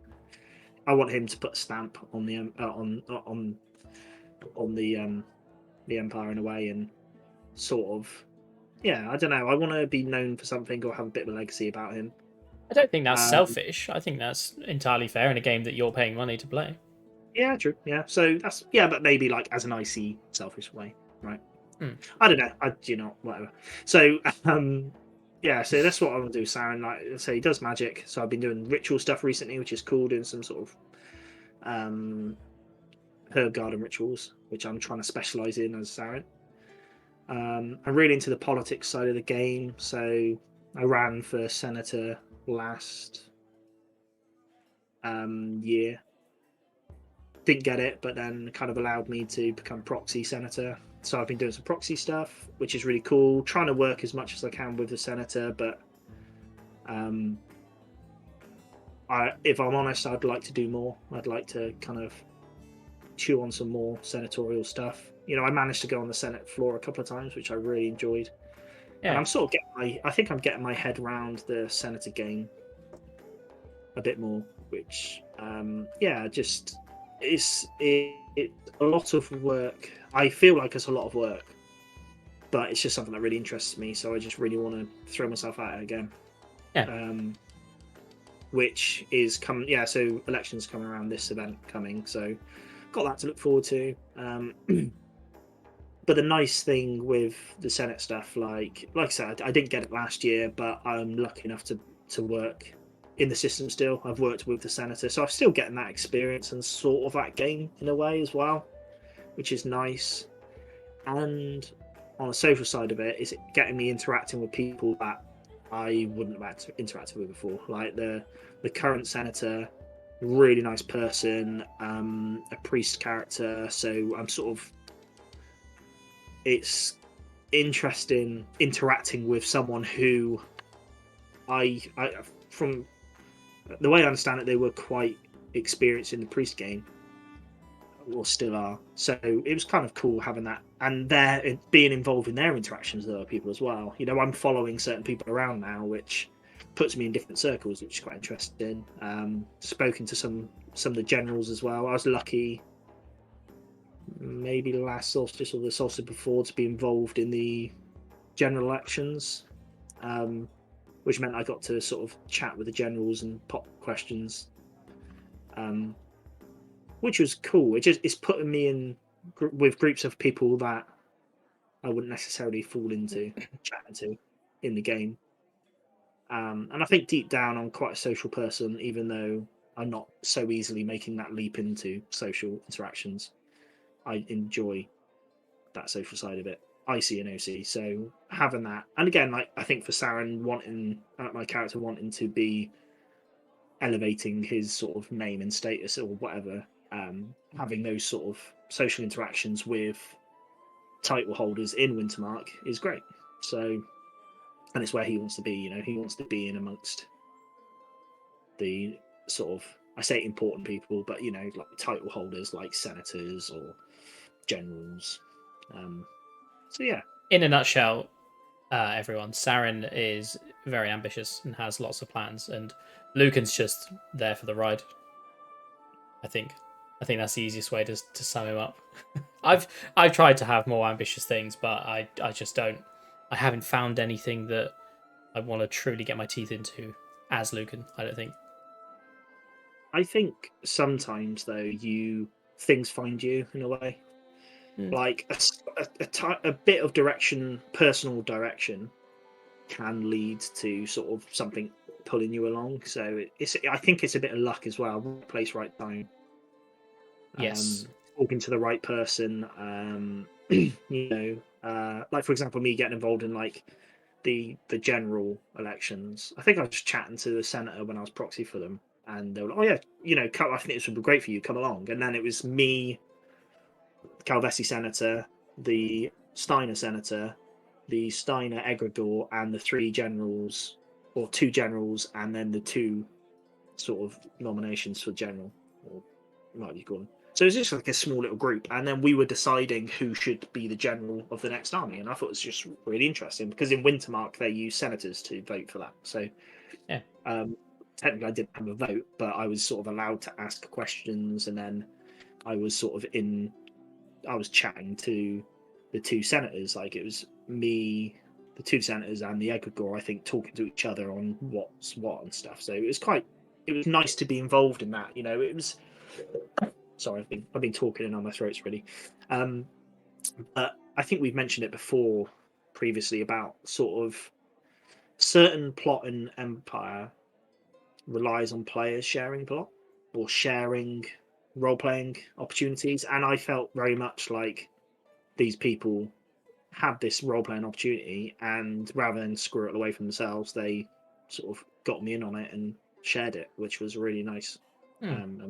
I want him to put a stamp on the the Empire in a way, and sort of, I don't know. I want to be known for something or have a bit of a legacy about him. I don't think that's selfish. I think that's entirely fair in a game that you're paying money to play. Yeah, true. Yeah, so that's but maybe like as an icy selfish way, right? I don't know. Whatever. So so that's what I want to do. Sarin, like, so he does magic. So I've been doing ritual stuff recently, which is cool. Doing some sort of herb garden rituals, which I'm trying to specialize in as Sarin. I'm really into the politics side of the game, so I ran for senator last year. Didn't get it, but then kind of allowed me to become proxy senator. So I've been doing some proxy stuff, which is really cool. Trying to work as much as I can with the senator, but if I'm honest, I'd like to do more. I'd like to kind of chew on some more senatorial stuff. You know, I managed to go on the Senate floor a couple of times, which I really enjoyed. Yeah. And I'm sort of I think I'm getting my head around the senator game a bit more, which just it's a lot of work. I feel like it's a lot of work, but it's just something that really interests me, so I just really want to throw myself at it again. Which is coming. So elections coming around, this event coming, so got that to look forward to. But the nice thing with the Senate stuff, like I said, I didn't get it last year, but I'm lucky enough to to work in the system still. I've worked with the senator, so I'm still getting that experience and sort of that game in a way as well, which is nice. And on the social side of it, is it getting me interacting with people that I wouldn't have interacted with before, like the current senator, really nice person, a priest character. So I'm sort of, it's interesting interacting with someone who I from the way I understand it, they were quite experienced in the priest game, or still are. So it was kind of cool having that, and they're being involved in their interactions with other people as well. You know, I'm following certain people around now, which puts me in different circles, which is quite interesting. Spoken to some of the generals as well. I was lucky, maybe the last solstice or the solstice before, to be involved in the general elections, which meant I got to sort of chat with the generals and pop questions, which was cool. It's putting me in with groups of people that I wouldn't necessarily fall into chatting to in the game. And I think deep down I'm quite a social person, even though I'm not so easily making that leap into social interactions. I enjoy that social side of it, IC and OC. So having that, and again, like I think for Saren wanting my character wanting to be elevating his sort of name and status or whatever, having those sort of social interactions with title holders in Wintermark is great. So, and it's where he wants to be. You know, he wants to be in amongst the sort of, I say important people, but you know, like title holders, like senators or generals. So yeah. In a nutshell, everyone, Saren is very ambitious and has lots of plans, and Lucan's just there for the ride. I think that's the easiest way to sum him up. I've tried to have more ambitious things, but I just don't. I haven't found anything that I want to truly get my teeth into as Lucan. I don't think. I think sometimes though things find you in a way, like a bit of direction, personal direction, can lead to sort of something pulling you along. So I think it's a bit of luck as well. Right place, right time. Yes. Talking to the right person. You know, like for example, me getting involved in like the general elections. I think I was chatting to the senator when I was proxy for them, and they were like, "Oh yeah, you know, I think this would be great for you. Come along." And then it was me, Calvesi senator, the Steiner senator, the Steiner egregore, and the three generals, or two generals, and then the two sort of nominations for general, or what you call them. So it was just like a small little group, and then we were deciding who should be the general of the next army. And I thought it was just really interesting because in Wintermark they use senators to vote for that. So yeah, technically I didn't have a vote, but I was sort of allowed to ask questions, and then I was sort of I was chatting to the two senators. Like it was me, the two senators, and the egregore, I think, talking to each other on what's what and stuff. So it was nice to be involved in that. You know, it was. Sorry, I've been talking and on my throat's really. But I think we've mentioned it before previously about sort of certain plot in Empire relies on players sharing plot or sharing role playing opportunities, and I felt very much like these people had this role playing opportunity, and rather than screw it away from themselves, they sort of got me in on it and shared it, which was really nice. And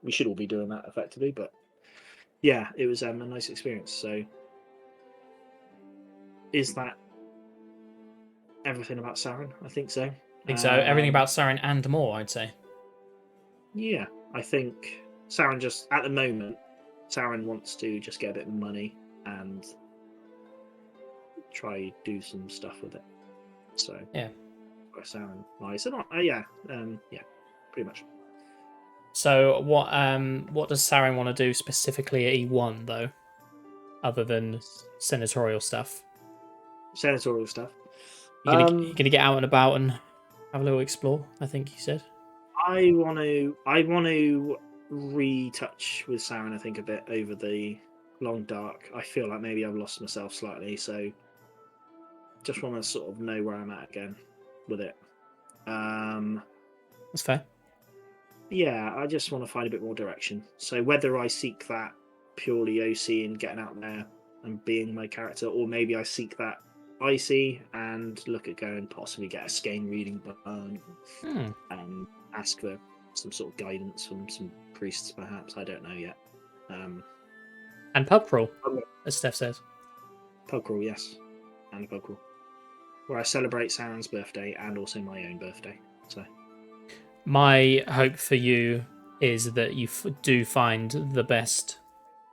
we should all be doing that effectively. But yeah, it was a nice experience. So is that everything about Saren? I think so. I think so. Everything about Saren and more, I'd say. Yeah, I think Saren just at the moment, Saren wants to just get a bit of money and try do some stuff with it. So yeah, Saren nice. So yeah, pretty much. So what does Saren want to do specifically at E1 though, other than senatorial stuff? Senatorial stuff. You gonna get out and about and have a little explore? I think you said. I want to retouch with Saren. I think a bit over the long dark. I feel like maybe I've lost myself slightly, so just want to sort of know where I'm at again with it. That's fair. Yeah, I just want to find a bit more direction. So whether I seek that purely OC and getting out there and being my character, or maybe I seek that IC and look at going possibly get a skein reading button and ask for some sort of guidance from some priests, perhaps. I don't know yet. And pub crawl, as Steph says. Pub crawl, yes, and a pub crawl, where I celebrate Sauron's birthday and also my own birthday. So. My hope for you is that you do find the best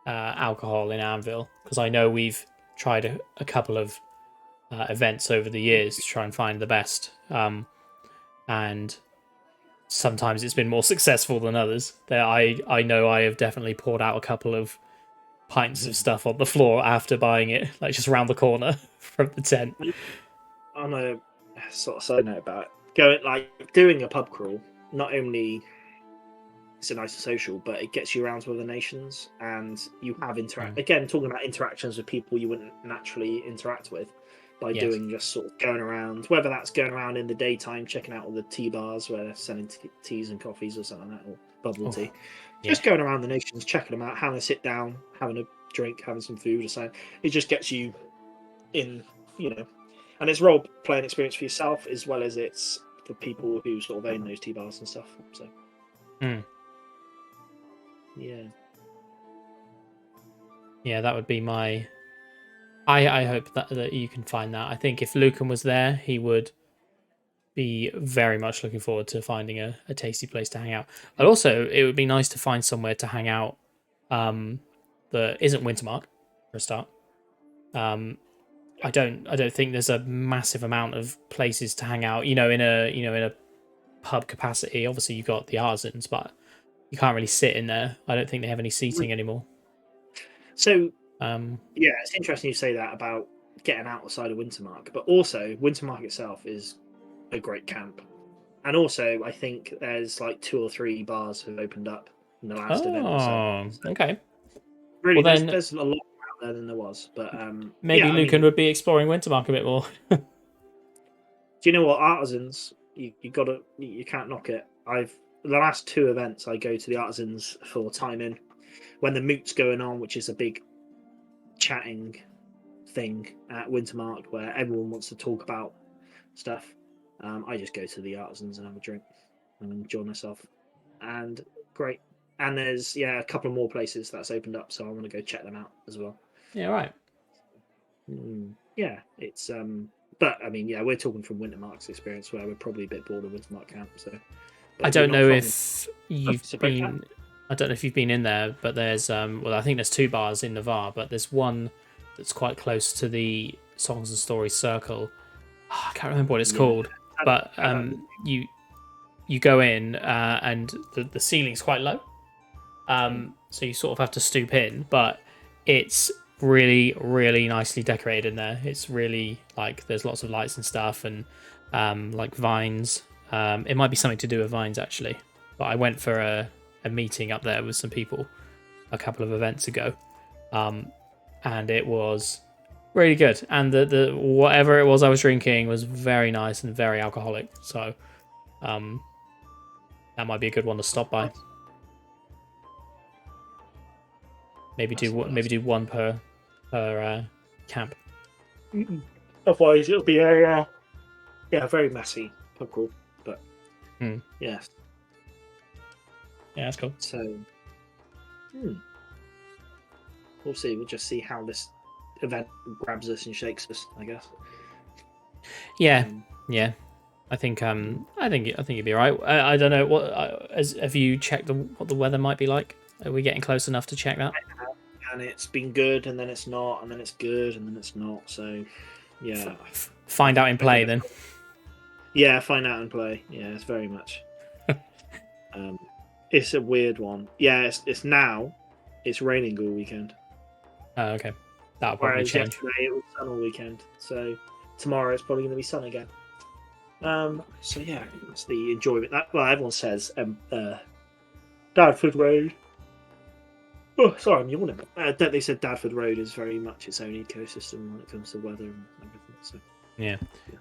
alcohol in Anvil, because I know we've tried a couple of events over the years to try and find the best, and sometimes it's been more successful than others. I know I have definitely poured out a couple of pints of stuff on the floor after buying it, like just around the corner from the tent. On a sort of side note about it, doing a pub crawl, not only it's a nicer social, but it gets you around to other nations, and you have again, talking about interactions with people you wouldn't naturally interact with by doing just sort of going around, whether that's going around in the daytime, checking out all the tea bars where they're selling teas and coffees or something like that, or bubble tea. Just going around the nations, checking them out, having a sit down, having a drink, having some food or something. It just gets you in, and it's role playing experience for yourself as well as it's for people who sort of own those tea bars and stuff. So, yeah, that would be my. I hope that you can find that. I think if Lucan was there, he would be very much looking forward to finding a tasty place to hang out. But also, it would be nice to find somewhere to hang out that isn't Wintermark for a start. I don't think there's a massive amount of places to hang out. In a pub capacity. Obviously, you've got the Artisans, but you can't really sit in there. I don't think they have any seating anymore. So, it's interesting you say that about getting outside of Wintermark, but also Wintermark itself is a great camp, and also I think there's like 2 or 3 bars have opened up in the last event. So, okay. Really, there's a lot more out there than there was, but maybe Lucan would be exploring Wintermark a bit more. Do you know what, Artisans? You can't knock it. The last 2 events I go to the Artisans for timing when the moot's going on, which is a big chatting thing at Wintermark where everyone wants to talk about stuff. I just go to the Artisans and have a drink and enjoy myself, and great. And there's a couple of more places that's opened up, so I want to go check them out as well. Yeah, right. Yeah, it's but I mean, we're talking from Wintermark's experience where we're probably a bit bored of Wintermark camp. So I don't know if you've been. I don't know if you've been in there, but there's I think there's 2 bars in Navarre, but there's one that's quite close to the Songs and Stories Circle. I can't remember what it's called, but you go in and the ceiling's quite low, so you sort of have to stoop in, but it's really, really nicely decorated in there. It's really there's lots of lights and stuff, and like vines. It might be something to do with vines actually, but I went for a meeting up there with some people a couple of events ago, and it was really good, and the whatever it was I was drinking was very nice and very alcoholic, so that might be a good one to stop by. Maybe do one per camp. Otherwise it'll be a very messy pub crawl, but yeah, that's cool. So we'll see. We'll just see how this event grabs us and shakes us, I guess. Yeah. I think you'd be alright. I don't know what. Have you checked what the weather might be like? Are we getting close enough to check that? And it's been good, and then it's not, and then it's good, and then it's not. So yeah, find out in play then. Yeah, find out and play. Yeah, it's very much. It's a weird one. Yeah, it's now. It's raining all weekend. Oh, okay. That'll probably change. Yesterday it was sun all weekend, so tomorrow it's probably going to be sun again. So yeah, it's the enjoyment. Everyone says Dadford Road. Oh, sorry, I'm yawning. They said Dadford Road is very much its own ecosystem when it comes to weather and everything. So Yeah.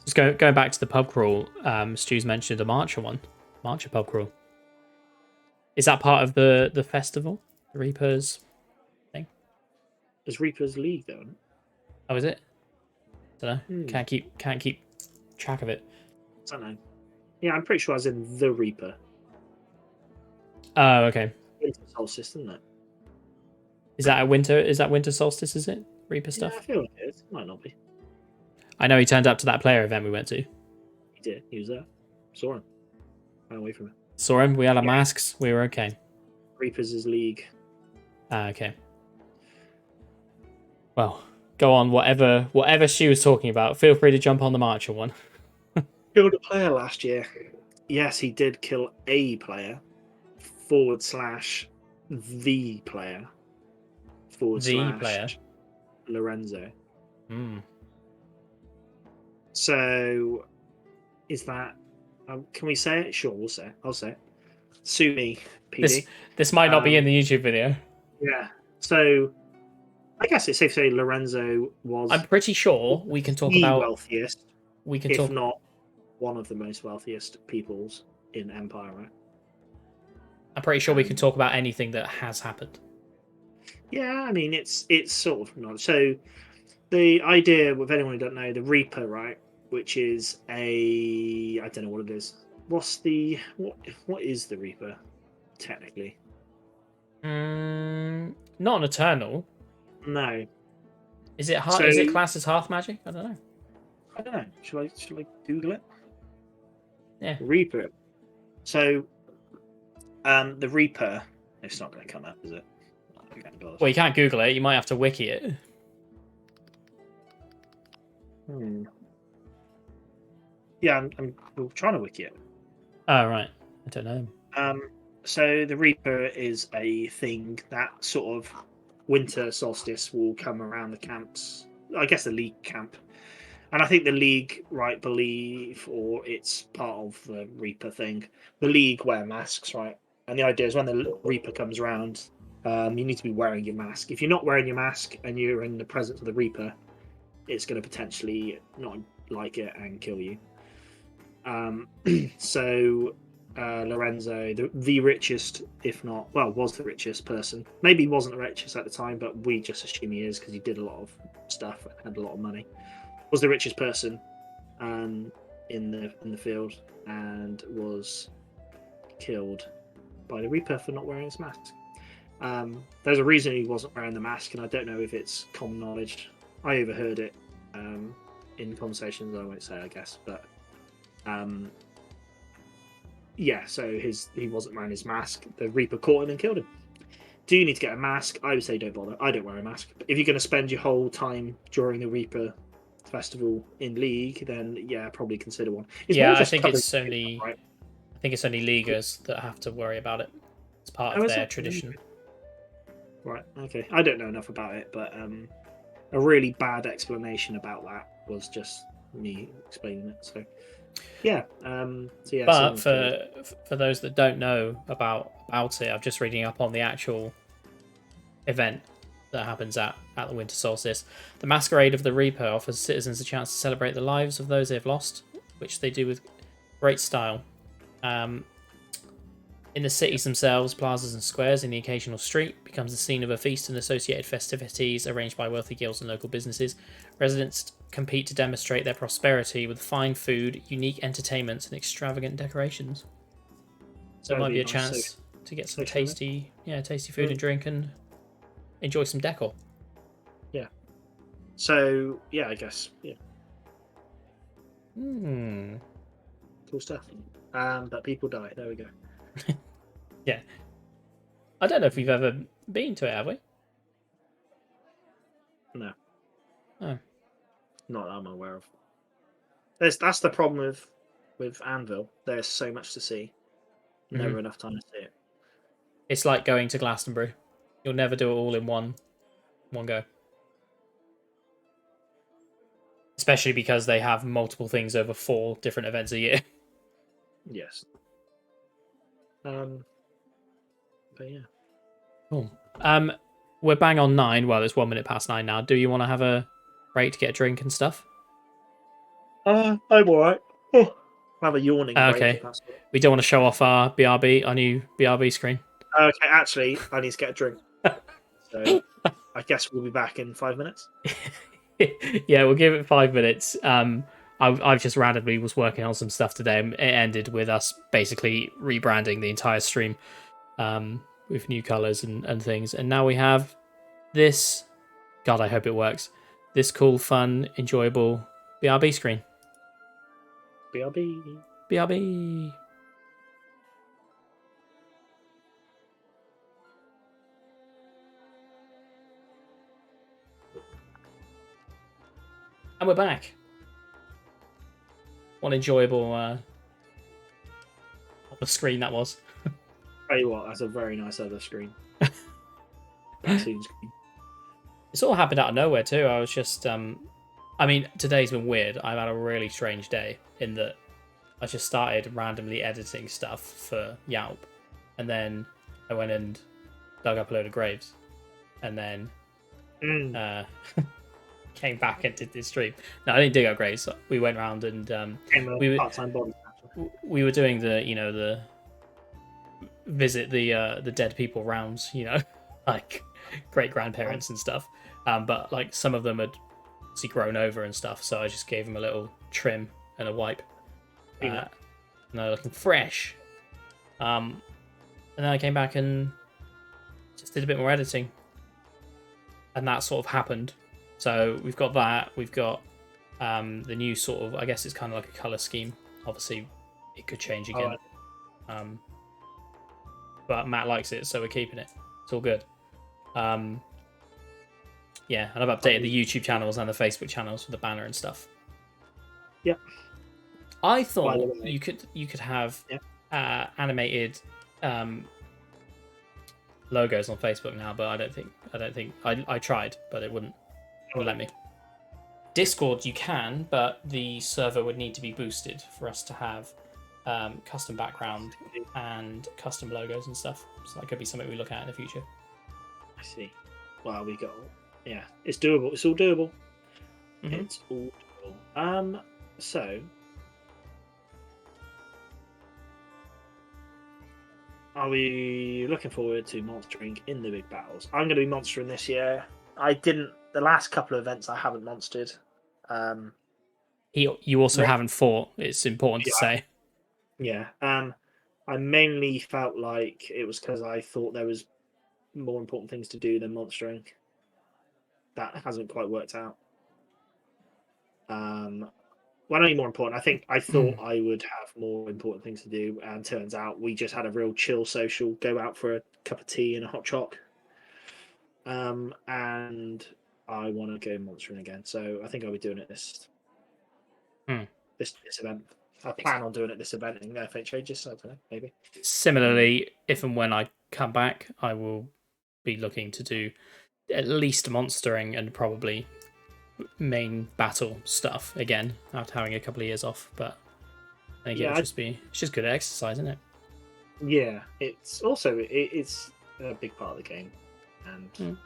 Just going back to the pub crawl. Stu's mentioned the Marcher pub crawl. Is that part of the festival, the Reapers thing? There's Reapers League though. Oh, is it? Don't know. Can't keep track of it. I don't know. Yeah, I'm pretty sure I was in the Reaper. Oh, okay. Winter solstice, isn't it? Is that winter solstice? Is it Reaper stuff? Yeah, I feel like it is. It might not be. I know he turned up to that player event we went to. He did. He was there. Saw him. Ran away from him. Saw him. We had our masks. We were okay. Reapers' League. Ah, okay. Well, go on. Whatever she was talking about, feel free to jump on the Marcher one. Killed a player last year. Yes, he did kill a player. / the player. / The player. Lorenzo. Hmm. So, is that? Can we say it? Sure, we'll say it. I'll say it. Sue me, PD. This might not be in the YouTube video. Yeah. So, I guess it's safe to say Lorenzo was. I'm pretty sure we can talk the about wealthiest. We can if talk. Not one of the most wealthiest peoples in Empire, right? I'm pretty sure we can talk about anything that has happened. Yeah, I mean it's sort of not. So the idea, with anyone who don't know, the Reaper, right, which is I don't know what it is. What is the Reaper technically? Not an Eternal. No. Is it is it classed as Hearth magic? I don't know. I don't know. Should I Google it? Yeah. Reaper. So the Reaper, it's not going to come up, is it? Well, you can't Google it. You might have to wiki it. Yeah, I'm trying to wiki it. Oh, right. I don't know. So the Reaper is a thing that sort of winter solstice will come around the camps. I guess the League camp. And I think the League, right, believe, or it's part of the Reaper thing, the League wear masks, right? And the idea is when the Reaper comes around, you need to be wearing your mask. If you're not wearing your mask and you're in the presence of the Reaper, it's going to potentially not like it and kill you. So Lorenzo, the richest, if not, well, was the richest person. Maybe he wasn't the richest at the time, but we just assume he is because he did a lot of stuff and had a lot of money. Was the richest person in the field and was killed by the Reaper for not wearing his mask. There's a reason he wasn't wearing the mask, and I don't know if it's common knowledge. I overheard it in conversations. I won't say, I guess, but yeah. So he wasn't wearing his mask. The Reaper caught him and killed him. Do you need to get a mask? I would say don't bother. I don't wear a mask. But if you're going to spend your whole time during the Reaper festival in League, then yeah, probably consider one. I think it's only right? I think it's only Leaguers that have to worry about it. It's part of their tradition. Right. Okay. I don't know enough about it, but a really bad explanation about that was just me explaining it. So yeah. But for those that don't know about it, I'm just reading up on the actual event that happens at the winter solstice. The masquerade of the Reaper offers citizens a chance to celebrate the lives of those they've lost, which they do with great style. In the cities themselves, plazas and squares, and the occasional street becomes the scene of a feast and associated festivities arranged by wealthy guilds and local businesses. Residents compete to demonstrate their prosperity with fine food, unique entertainments, and extravagant decorations. So it might be a chance to get some tasty food and drink and enjoy some decor. Yeah. So yeah, I guess cool stuff. But people die. There we go. Yeah. I don't know if we've ever been to it, have we? No. Oh. Not that I'm aware of. That's the problem with Anvil. There's so much to see. Never enough time to see it. It's like going to Glastonbury. You'll never do it all in one go. Especially because they have multiple things over 4 different events a year. Yes. But yeah. Cool. We're bang on 9. Well, it's 1 minute past 9 now. Do you want to have a break to get a drink and stuff? I'm alright. Oh, I have a yawning break. Okay. If that's all. We don't want to show off our BRB, our new BRB screen. Okay, actually, I need to get a drink. So I guess we'll be back in 5 minutes. Yeah, we'll give it 5 minutes. I've just randomly was working on some stuff today, and it ended with us basically rebranding the entire stream, with new colors and things. And now we have this. God, I hope it works. This cool, fun, enjoyable BRB screen. BRB. BRB. And we're back. What enjoyable of a screen that was. Tell you what, that's a very nice other screen. Screen. It sort of happened out of nowhere too. I was just, I mean, today's been weird. I've had a really strange day in that I just started randomly editing stuff for Yelp, and then I went and dug up a load of graves, and then came back and did this stream. No, I didn't dig up graves. We went around and we were doing the visit the dead people rounds, like great grandparents and stuff. But like some of them had obviously grown over and stuff, so I just gave them a little trim and a wipe. And they're looking fresh. And then I came back and just did a bit more editing. And that sort of happened. So we've got that. We've got the new sort of, I guess it's kind of like a colour scheme. Obviously, it could change again. But Matt likes it, so we're keeping it. It's all good. Yeah, and I've updated the YouTube channels and the Facebook channels with the banner and stuff. Yeah. I thought you could have animated logos on Facebook now, but I don't think I tried, but it wouldn't let me. Discord you can, but the server would need to be boosted for us to have custom background and custom logos and stuff. So that could be something we look at in the future. I see. Well, it's doable. It's all doable. Mm-hmm. It's all doable. So are we looking forward to monstering in the big battles? I'm going to be monstering this year. The last couple of events I haven't monstered. You also haven't fought. It's important to say. Yeah. I mainly felt like it was because I thought there was more important things to do than monstering. That hasn't quite worked out. Well, only more important. I thought I would have more important things to do, and turns out we just had a real chill social, go out for a cup of tea and a hot choc. And I want to go monstering again, so I think I'll be doing it this event. I plan on doing it this event, and if it changes, I don't know, maybe. Similarly, if and when I come back, I will be looking to do at least monstering and probably main battle stuff again after having a couple of years off. But I think it's just good exercise, isn't it? Yeah, it's also it's a big part of the game, and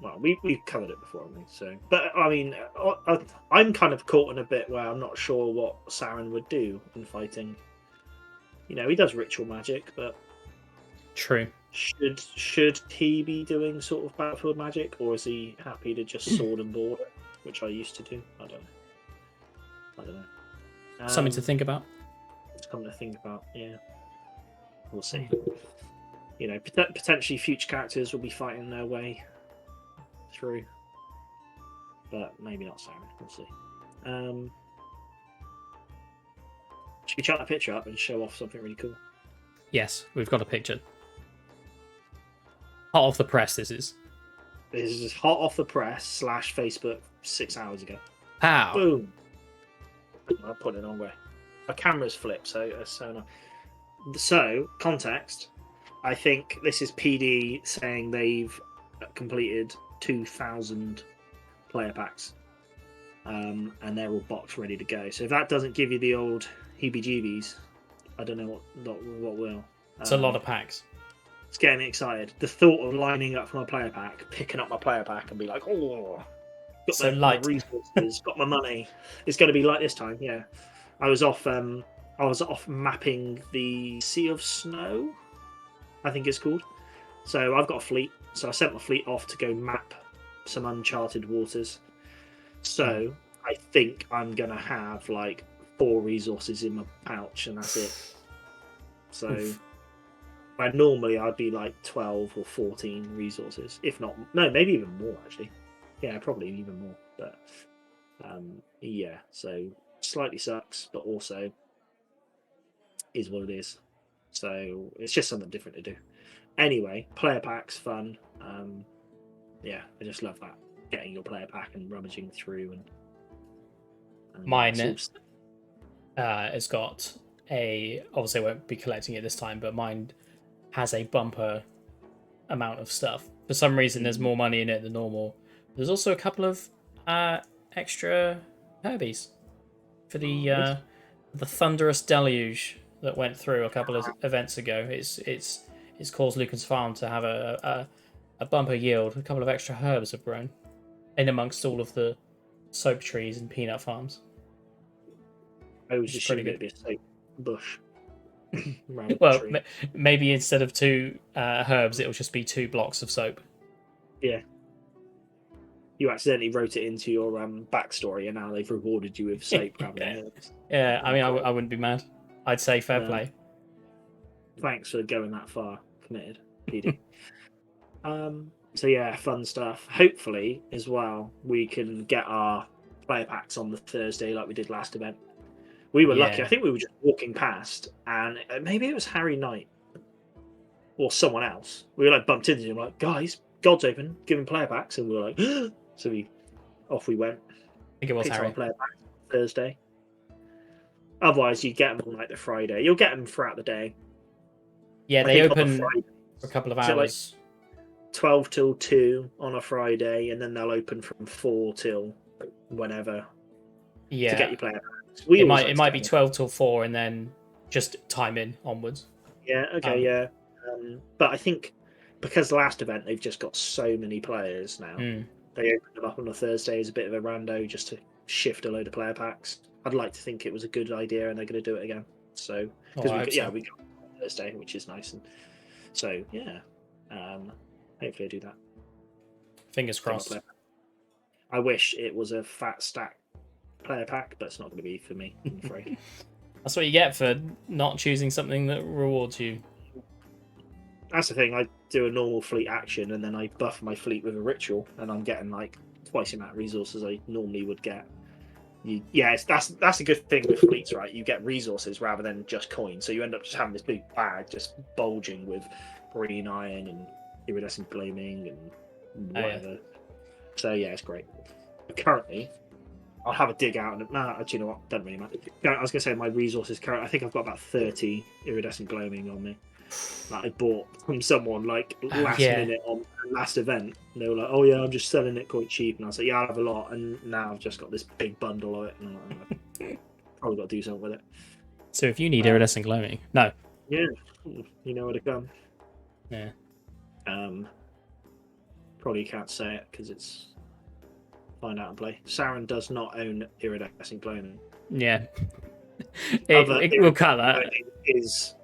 well, we've covered it before, haven't we? So, but I mean, I'm kind of caught in a bit where I'm not sure what Saren would do in fighting. He does ritual magic, but true. Should he be doing sort of battlefield magic, or is he happy to just sword and board it, which I used to do? I don't know. Something to think about. It's something to think about. Yeah, we'll see. Potentially future characters will be fighting their way through, but maybe not Saren. We'll see. Should we chuck that picture up and show off something really cool? Yes, we've got a picture. Hot off the press, this is. This is hot off the press / Facebook 6 hours ago. Pow! Boom! I put it on way. My camera's flipped, so no. So, context. I think this is PD saying they've completed 2,000 player packs. And they're all boxed ready to go. So if that doesn't give you the old heebie-jeebies, I don't know what will. It's a lot of packs. It's getting me excited. The thought of lining up for my player pack, picking up my player pack and be like, oh, got So my light. resources, got my money. It's going to be like this time. Yeah, I was off. I was off mapping the Sea of Snow, I think it's called. So I've got a fleet. So I sent my fleet off to go map some uncharted waters. So I think I'm gonna have like 4 resources in my pouch, and that's it. So Oof. where normally I'd be like 12 or 14 resources, if not, no, maybe even more actually. Yeah, probably even more. But yeah, so slightly sucks, but also is what it is. So it's just something different to do. Anyway, player packs fun. Yeah, I just love that, getting your player pack and rummaging through and Mine it's has got a. Obviously, I won't be collecting it this time, but mine has a bumper amount of stuff. For some reason, there's more money in it than normal. There's also a couple of extra herbies for the thunderous deluge that went through a couple of events ago. It's caused Lucan's farm to have a bumper yield. A couple of extra herbs have grown in amongst all of the soap trees and peanut farms. I was Which is just pretty assuming good. it'd be a safe bush around the Well, tree. maybe instead of 2 herbs, it'll just be 2 blocks of soap. Yeah. You accidentally wrote it into your backstory, and now they've rewarded you with soap rather than herbs. Yeah, I mean, I wouldn't be mad. I'd say fair No. play. Thanks for going that far, committed, PD. So yeah, fun stuff. Hopefully, as well, we can get our player packs on the Thursday like we did last event. We were lucky. Yeah. I think we were just walking past, and maybe it was Harry Knight or someone else. We were like bumped into him, like, guys, God's open, giving player packs, and we were like, so off we went. I think it was Picked Harry. our player pack Thursday. Otherwise, you get them on like the Friday. You'll get them throughout the day. Yeah, I they think on the open Friday, for a couple of is it like hours. 12 till 2 on a Friday, and then they'll open from 4 till whenever to get Yeah, your player packs. it might be 12 till 4, and then just time in onwards. Yeah, okay, yeah. But I think because the last event they've just got so many players now, they opened them up on a Thursday as a bit of a rando just to shift a load of player packs. I'd like to think it was a good idea, and they're going to do it again. So because we got Thursday, which is nice, and so yeah, hopefully I do that. Fingers crossed. I wish it was a fat stack player pack, but it's not going to be for me, I'm afraid. That's what you get for not choosing something that rewards you. That's the thing. I do a normal fleet action, and then I buff my fleet with a ritual, and I'm getting like twice the amount of resources I normally would get. That's a good thing with fleets, right? You get resources rather than just coins, so you end up just having this big bag just bulging with green iron and iridescent gleaming and whatever. Yeah. So yeah, it's great. But currently, I'll have a dig out, and actually, you know what? Doesn't really matter. I was going to say my resources current. I think I've got about 30 iridescent gloaming on me that I bought from someone like last minute on last event. And they were like, "Oh yeah, I'm just selling it quite cheap," and I was like, "Yeah, I have a lot," and now I've just got this big bundle of it, and I'm like, probably got to do something with it. So if you need iridescent gloaming, no. Yeah, you know where to come. Yeah. Probably can't say it because it's find out and play. Saren does not own iridescent gloaming. Yeah. We'll cut that. Is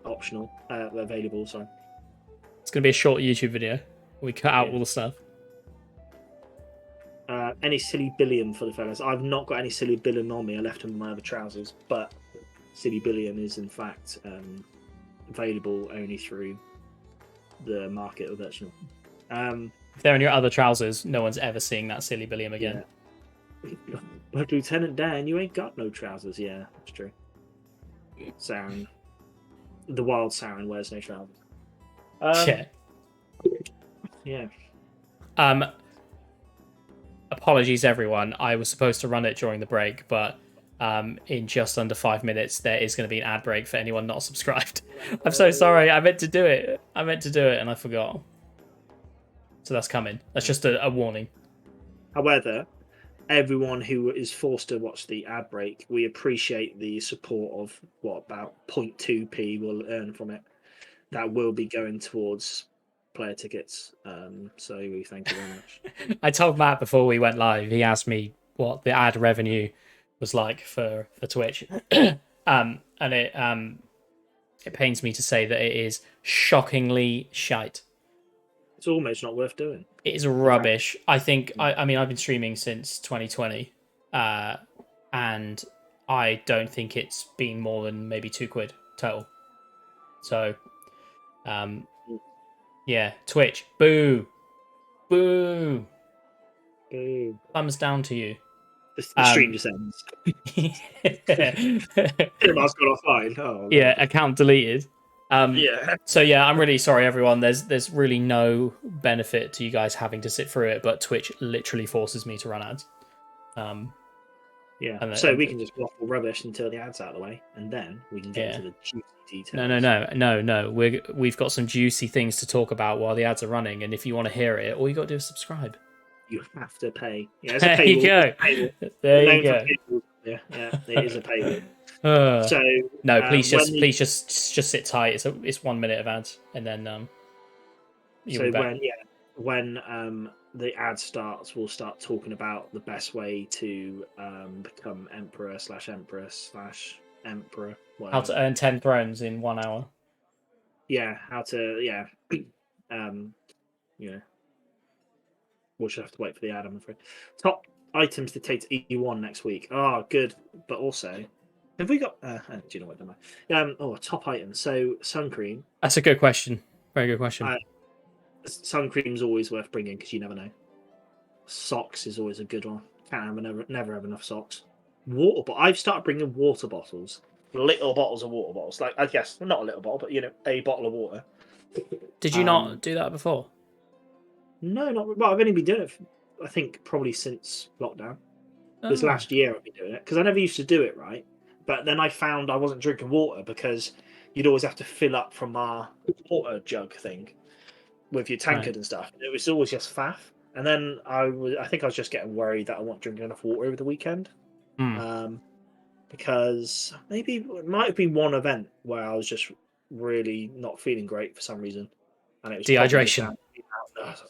optional, available. So it's going to be a short YouTube video. We cut out all the stuff. Any silly billion for the fellas. I've not got any silly billion on me. I left them in my other trousers, but silly billion is in fact available only through the market of optional. If they're in your other trousers, no one's ever seeing that silly billion again. Yeah. But Lieutenant Dan, you ain't got no trousers. Yeah, that's true. Saren, the wild Saren wears no trousers. Yeah. Apologies, everyone. I was supposed to run it during the break, but in just under 5 minutes, there is going to be an ad break for anyone not subscribed. I'm so sorry. I meant to do it, and I forgot. So that's coming. That's just a warning. However, everyone who is forced to watch the ad break, we appreciate the support of about 0.2p we'll earn from it. That will be going towards player tickets. So we thank you very much. I told Matt before we went live. He asked me what the ad revenue was like for Twitch, and it pains me to say that it is shockingly shite. It's almost not worth doing. It is rubbish. I think. I mean, I've been streaming since 2020, and I don't think it's been more than maybe £2 total. So, yeah, Twitch, boo, boo, Boo. thumbs down to you. The stream just ends. It's gone offline. Oh, yeah, account deleted. yeah. So yeah, I'm really sorry, everyone. There's really no benefit to you guys having to sit through it, but Twitch literally forces me to run ads. Yeah. So we can just waffle rubbish until the ad's out of the way, and then we can get into the juicy details. No. We've got some juicy things to talk about while the ads are running, and if you want to hear it, all you got to do is subscribe. You have to pay. Yeah, there you go. There you go. Yeah, it is a paywall. So no, please just sit tight. It's 1 minute of ads, and then you'll be back. When the ad starts, we'll start talking about the best way to become emperor/empress/emperor. Whatever. How to earn 10 thrones in 1 hour. Yeah, how to we'll just have to wait for the ad, I'm afraid. Top items to take to E1 next week. Oh, good, but also. Have we got? Do you know what? Top items. So sun cream. That's a good question. Very good question. Sun cream's always worth bringing because you never know. Socks is always a good one. Never have enough socks. Water, but I've started bringing water bottles, little bottles of water bottles. Like I guess not a little bottle, but a bottle of water. Did you not do that before? No, not well. I've only been doing it, I think, probably since lockdown. This last year I've been doing it because I never used to do it, right? But then I found I wasn't drinking water because you'd always have to fill up from our water jug thing with your tankard and stuff. It was always just faff. And then I think I was just getting worried that I wasn't drinking enough water over the weekend. Because maybe it might have been one event where I was just really not feeling great for some reason. And it was dehydration.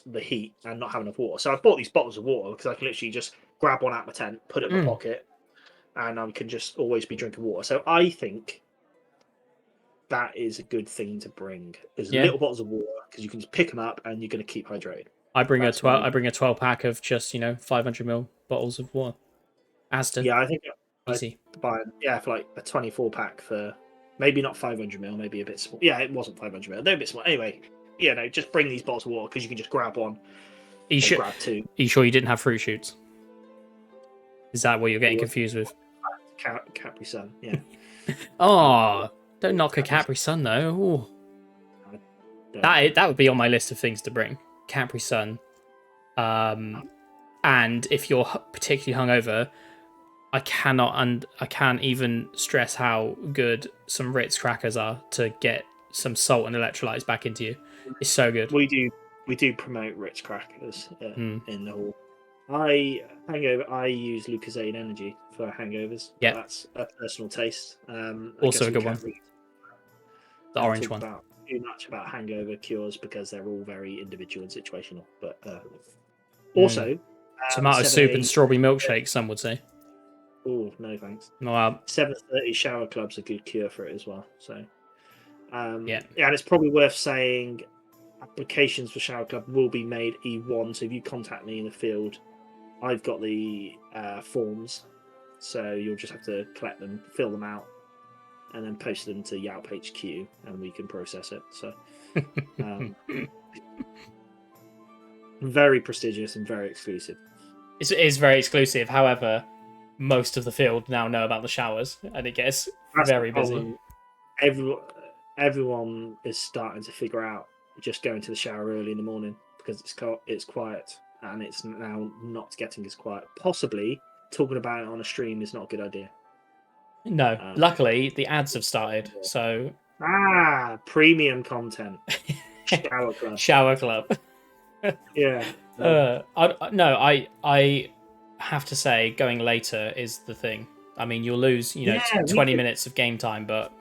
The heat and not having enough water. So I bought these bottles of water because I can literally just grab one out of my tent, put it in my pocket, and I can just always be drinking water. So I think that is a good thing to bring. Is little bottles of water because you can just pick them up and you're going to keep hydrated. I bring a 12 pack of just 500ml bottles of water. Aston. Yeah, I think easy. For like a 24 pack for maybe not 500ml, maybe a bit small. Yeah, it wasn't 500ml. They're a bit small. Anyway, just bring these bottles of water because you can just grab one. Grab two. Are you sure you didn't have fruit shoots? Is that what you're getting confused with? Capri Sun, yeah. Oh, don't knock a Capri Sun though. That would be on my list of things to bring. Capri Sun. And if you're particularly hungover, I can't even stress how good some Ritz crackers are to get some salt and electrolytes back into you. It's so good. We do promote Ritz crackers in the hall. I use Lucozade Energy for hangovers. Yeah, that's a personal taste. Also a good one. The orange one. Too much about hangover cures because they're all very individual and situational. But also, tomato soup and strawberry milkshake. Some would say. Oh no, thanks. No, 7:30 shower club's a good cure for it as well. So, and yeah, it's probably worth saying applications for shower club will be made E1. So if you contact me in the field, I've got the forms, so you'll just have to collect them, fill them out, and then post them to Yelp HQ, and we can process it. So, very prestigious and very exclusive. It is very exclusive. However, most of the field now know about the showers, and it gets very busy. Everyone is starting to figure out just going to the shower early in the morning because it's quiet, and it's now not getting as quiet. Possibly talking about it on a stream is not a good idea. No, luckily the ads have started, so premium content. Shower club. Shower club. Yeah. I have to say going later is the thing. I mean, you'll lose 20 minutes of game time, but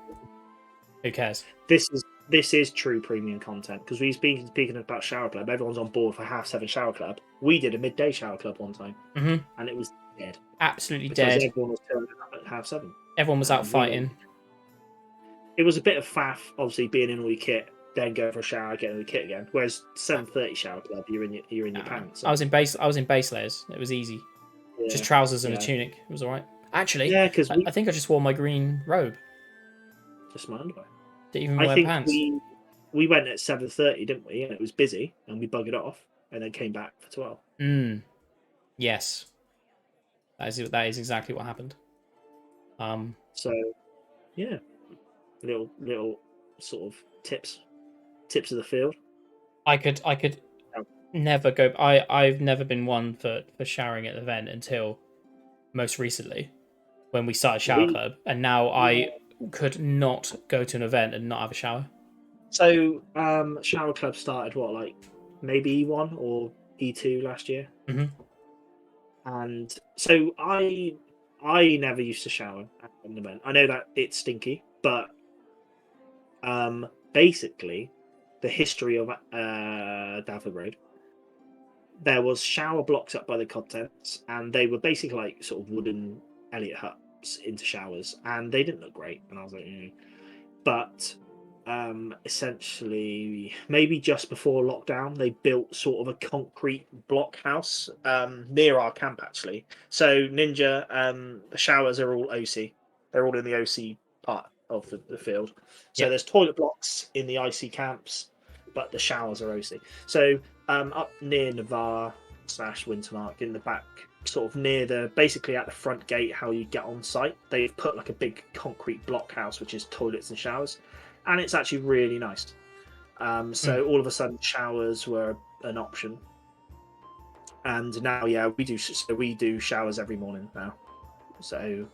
who cares? This this is true premium content, because we've been speaking about shower club. Everyone's on board for 7:30 shower club. We did a midday shower club one time, and it was dead. Absolutely because dead. everyone was turning up at 7:30. Everyone was out fighting. It was a bit of faff, obviously, being in all your kit, then going for a shower, getting in the kit again. Whereas 7:30 shower club, you're in your pants. I was in base layers. It was easy. Yeah, just trousers and a tunic. It was all right. Actually, yeah, because I think I just wore my green robe. Just my underwear. Didn't even wear pants. We went at 7:30, didn't we? And it was busy, and we buggered off, and then came back for 12. Yes, that is exactly what happened. So, yeah, little sort of tips of the field. I could never go. I've never been one for showering at the event until most recently, when we started shower club, and now I could not go to an event and not have a shower. So, shower club started like maybe E1 or E2 last year, and so I never used to shower at an event. I know that it's stinky, but basically, the history of Davor Road, there was shower blocks up by the contents, and they were basically like sort of wooden Elliot huts into showers, and they didn't look great. And I was like, but essentially, maybe just before lockdown, they built sort of a concrete block house near our camp, actually. So Ninja, the showers are all OC. They're all in the OC part of the field. So there's toilet blocks in the IC camps, but the showers are OC. So up near Navarre / Wintermark, in the back, sort of near basically at the front gate, how you get on site, they've put like a big concrete block house, which is toilets and showers. And it's actually really nice. So all of a sudden, showers were an option, and now, we do showers every morning now. So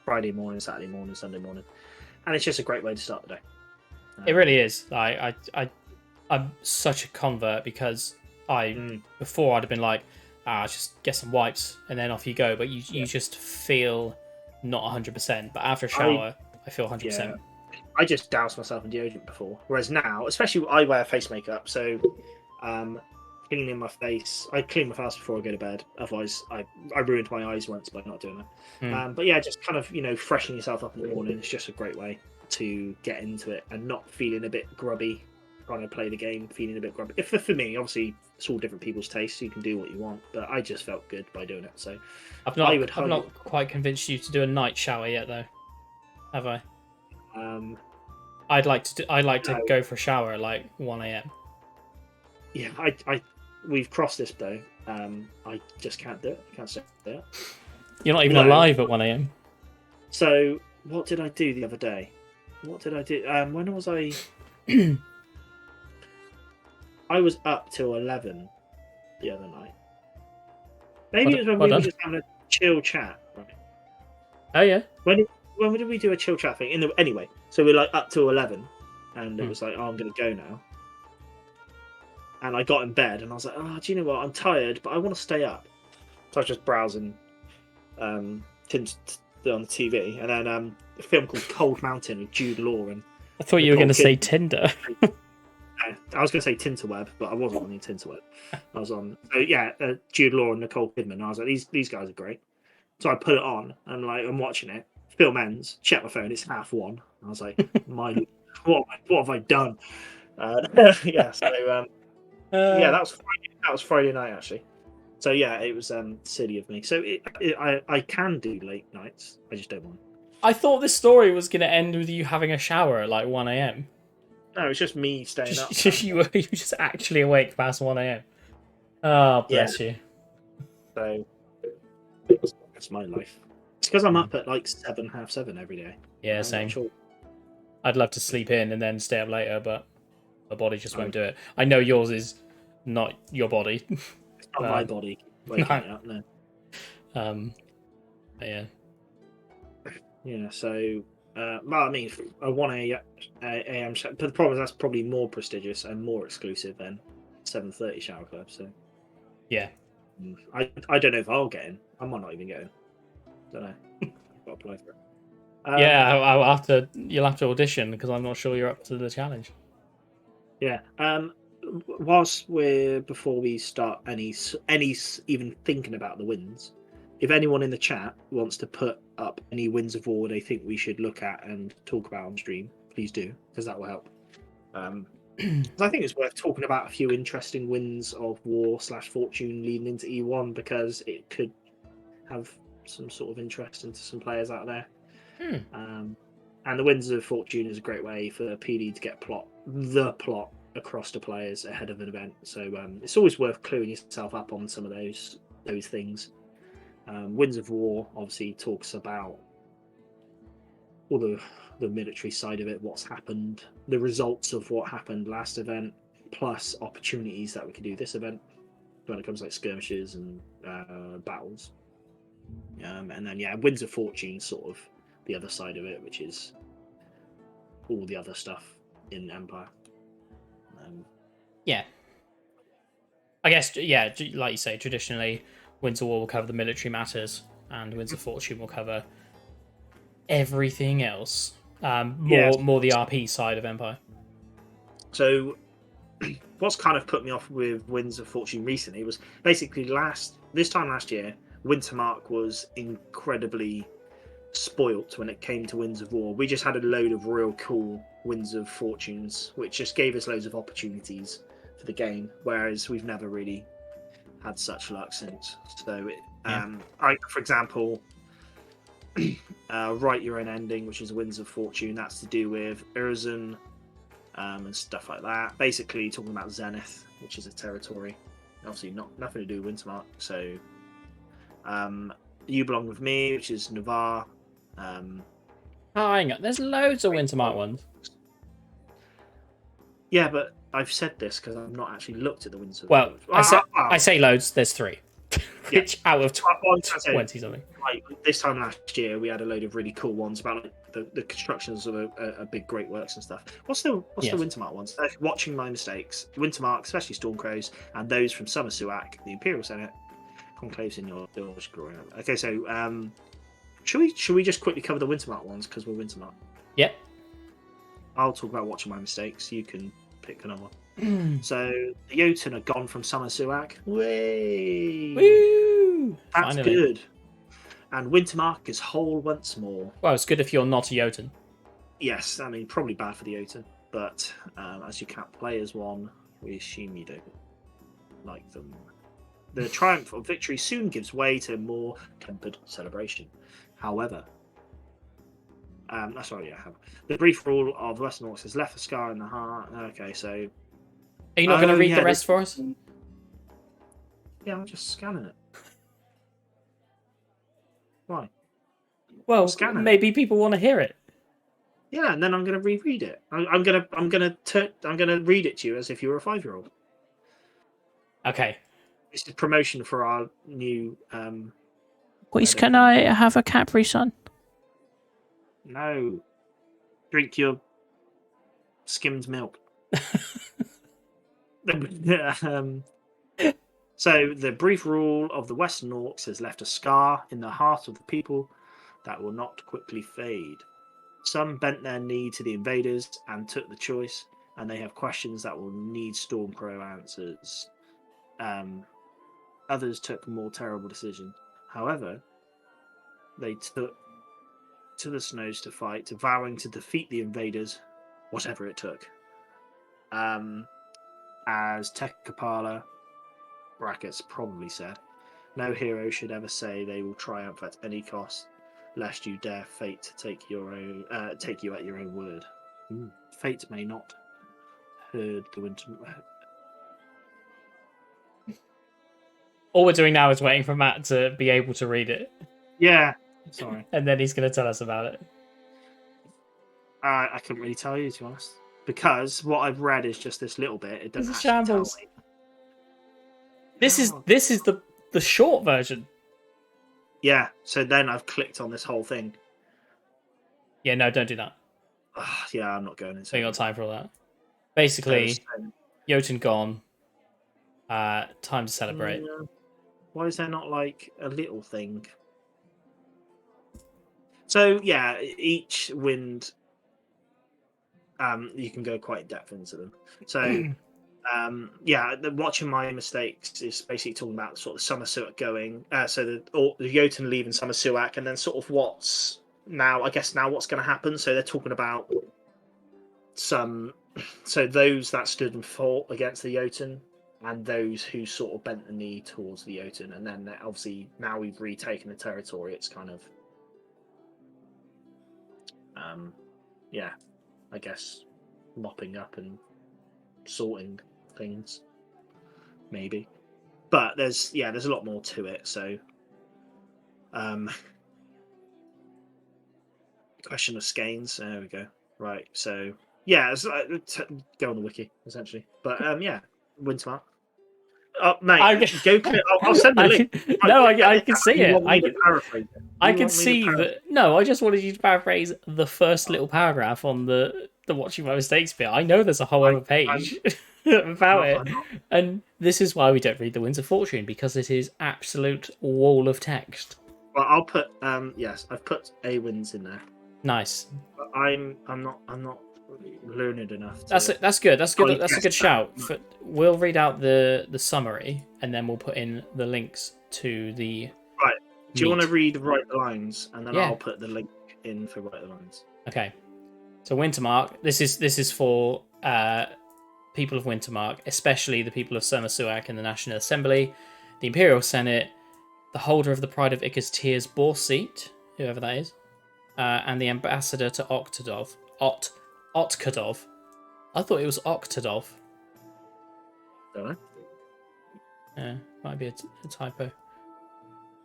Friday morning, Saturday morning, Sunday morning, and it's just a great way to start the day. It really is. I'm such a convert, because before I'd have been like, just get some wipes and then off you go. But you just feel not 100%. But after a shower, I feel 100%. I just douse myself in deodorant before. Whereas now, especially I wear face makeup, so cleaning my face, I clean my face before I go to bed. Otherwise, I ruined my eyes once by not doing that. But yeah, just kind of freshening yourself up in the morning. It's just a great way to get into it and not feeling a bit grubby trying to play the game, feeling a bit grubby. For me, obviously, it's all different people's tastes. So you can do what you want, but I just felt good by doing it. So I've not quite convinced you to do a night shower yet, though. Have I? I'd like to go for a shower at like 1 a.m. Yeah, we've crossed this though. I just can't do it. I can't say that. You're not even alive at 1 a.m. So what did I do the other day? What did I do? When was I? I was up till 11 the other night. Maybe it was when we were just having a chill chat. Right? Oh yeah. When did we do a chill chat thing? Anyway, so we're like up to 11, and it was like, I'm going to go now. And I got in bed, and I was like, do you know what? I'm tired, but I want to stay up. So I was just browsing on the TV, and then a film called Cold Mountain with Jude Law. And I thought you were going to say Tinder. I was going to say Tinterweb, but I wasn't on the Tinterweb. I was on, Jude Law and Nicole Kidman. And I was like, these guys are great. So I put it on, and I'm watching it. Film ends. Check my phone. It's 1:30. I was like, what have I done? That was Friday night actually. So yeah, it was silly of me. So I can do late nights. I just don't want. I thought this story was going to end with you having a shower at like 1 a.m. No, it's just me staying up. You were just actually awake past 1 a.m. Oh, bless you. So that's my life. It's because I'm up at like 7, 7:30 every day. Yeah, same. Sure. I'd love to sleep in and then stay up later, but my body just won't do it. I know yours is not your body. It's not my body waking me up, no. Yeah. Yeah, so I mean, a 1 a.m. but the problem is that's probably more prestigious and more exclusive than 7:30 shower club. So yeah, I don't know if I'll get in. I might not even get in. Don't know. I've got to apply for it. Yeah, you'll have to audition because I'm not sure you're up to the challenge. Yeah. Before we start any even thinking about the wins, if anyone in the chat wants to put up any wins of war they think we should look at and talk about on stream, please do, because that will help. I think it's worth talking about a few interesting wins of war / fortune leading into E1 because it could have some sort of interest into some players out there. And the Winds of Fortune is a great way for PD to get the plot across to players ahead of an event. So it's always worth cluing yourself up on some of those things. Winds of War obviously talks about all the military side of it, what's happened, the results of what happened last event, plus opportunities that we can do this event when it comes to like skirmishes and battles. And then Winds of Fortune, sort of the other side of it, which is all the other stuff in Empire. Yeah. I guess, yeah, like you say, traditionally, Winds of War will cover the military matters, and Winds of Fortune will cover everything else. More the RP side of Empire. So, what's kind of put me off with Winds of Fortune recently was basically this time last year, Wintermark was incredibly spoilt when it came to Winds of War. We just had a load of real cool Winds of Fortunes, which just gave us loads of opportunities for the game, whereas we've never really had such luck since. So, for example, Write Your Own Ending, which is Winds of Fortune, that's to do with Urzen and stuff like that. Basically, talking about Zenith, which is a territory. Obviously, nothing to do with Wintermark. So, You Belong With Me, which is Navarre. Hang on, there's loads of Wintermark ones. Yeah, but I've said this because I've not actually looked at the Winter. Well, I say loads. There's 3, which out of 20 something. Like this time last year, we had a load of really cool ones about like, the constructions of a big great works and stuff. What's the Wintermark ones? Watching My Mistakes, Wintermark, especially Stormcrows, and those from Summer Suak, the Imperial Senate, conclaves in your village growing up. Okay, so should we just quickly cover the Wintermark ones because we're Wintermark? Yep. I'll talk about Watching My Mistakes. You can pick another one. So the Jotun are gone from Summer Suak. Woo! That's Finally. good. And Wintermark is whole once more. Well, it's good if you're not a Jotun. Yes, I mean probably bad for the Jotun, but as you can't play as one, we assume you don't like them. The triumph of victory soon gives way to more tempered celebration. However, the brief rule of the Western Orcs has left a scar in the heart. Okay, so are you not going to read the rest for us? Yeah, I'm just scanning it. Why? Well, maybe people want to hear it. Yeah, and then I'm going to reread it. I'm gonna read it to you as if you were a 5-year-old. Okay. This is promotion for our new. Please, can I have a Capri Sun? No. Drink your skimmed milk. So the brief rule of the Western Orcs has left a scar in the heart of the people that will not quickly fade. Some bent their knee to the invaders and took the choice, and they have questions that will need Stormcrow answers. Others took more terrible decisions. However, they took to the snows to fight, vowing to defeat the invaders, whatever it took. As Tekapala brackets probably said, no hero should ever say they will triumph at any cost, lest you dare fate to take you at your own word. Fate may not herd the winter. All we're doing now is waiting for Matt to be able to read it. Yeah, sorry. And then he's going to tell us about it. I couldn't really tell you, to be honest, because what I've read is just this little bit. It doesn't It's a actually shambles. tell me. This is the short version. Yeah, so then I've clicked on this whole thing. Yeah, no, don't do that. Yeah, I'm not going into So you got time for all that. Basically, Jotun gone. Time to celebrate. Why is there not like a little thing? So yeah, each wind, you can go quite in depth into them. So yeah, watching my mistakes is basically talking about sort of Summer Suak going, so the Jotun leaving Summer Suak, and then sort of what's now, I guess now what's going to happen. So they're talking about so those that stood and fought against the Jotun, and those who sort of bent the knee towards the Jotun, and then obviously now we've retaken the territory, it's kind of, yeah, I guess mopping up and sorting things, maybe. But there's a lot more to it. So, question of skeins. There we go. Right. So yeah, it's go on the wiki essentially. But yeah, Wintermark. Oh mate, go. I'll send the link. No, I can see it. I can see that. No, I just wanted you to paraphrase the first little paragraph on the watching my mistakes bit. I know there's a whole other page about it, and this is why we don't read the Winds of Fortune, because it is absolute wall of text. Well, I'll put yes, I've put A Winds in there. Nice. But I'm not learned enough. That's good. That's good. That's a good shout. We'll read out the summary, and then we'll put in the links to the. Right. Do you want to read Write the Lines, and then Yeah. I'll put the link in for Write the Lines. Okay. So Wintermark. This is for people of Wintermark, especially the people of Summer Suak in the National Assembly, the Imperial Senate, the holder of the Pride of Icus Boar seat, whoever that is, and the ambassador to Oktadov. Otkadov. I thought it was Oktadov. Don't know. Yeah, might be a typo.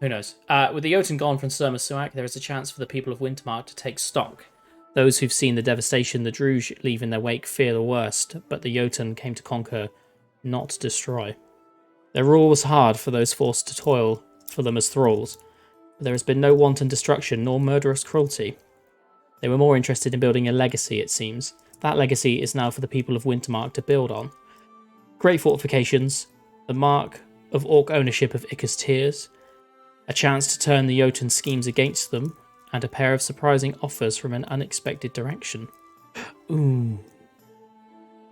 Who knows? With the Jotun gone from Summer Suak, there is a chance for the people of Wintermark to take stock. Those who've seen the devastation the Druge leave in their wake fear the worst, but the Jotun came to conquer, not destroy. Their rule was hard for those forced to toil for them as thralls, but there has been no wanton destruction nor murderous cruelty. They were more interested in building a legacy, it seems. That legacy is now for the people of Wintermark to build on. Great fortifications, the mark of orc ownership of Icus Tears, a chance to turn the Jotun schemes against them, and a pair of surprising offers from an unexpected direction. Ooh.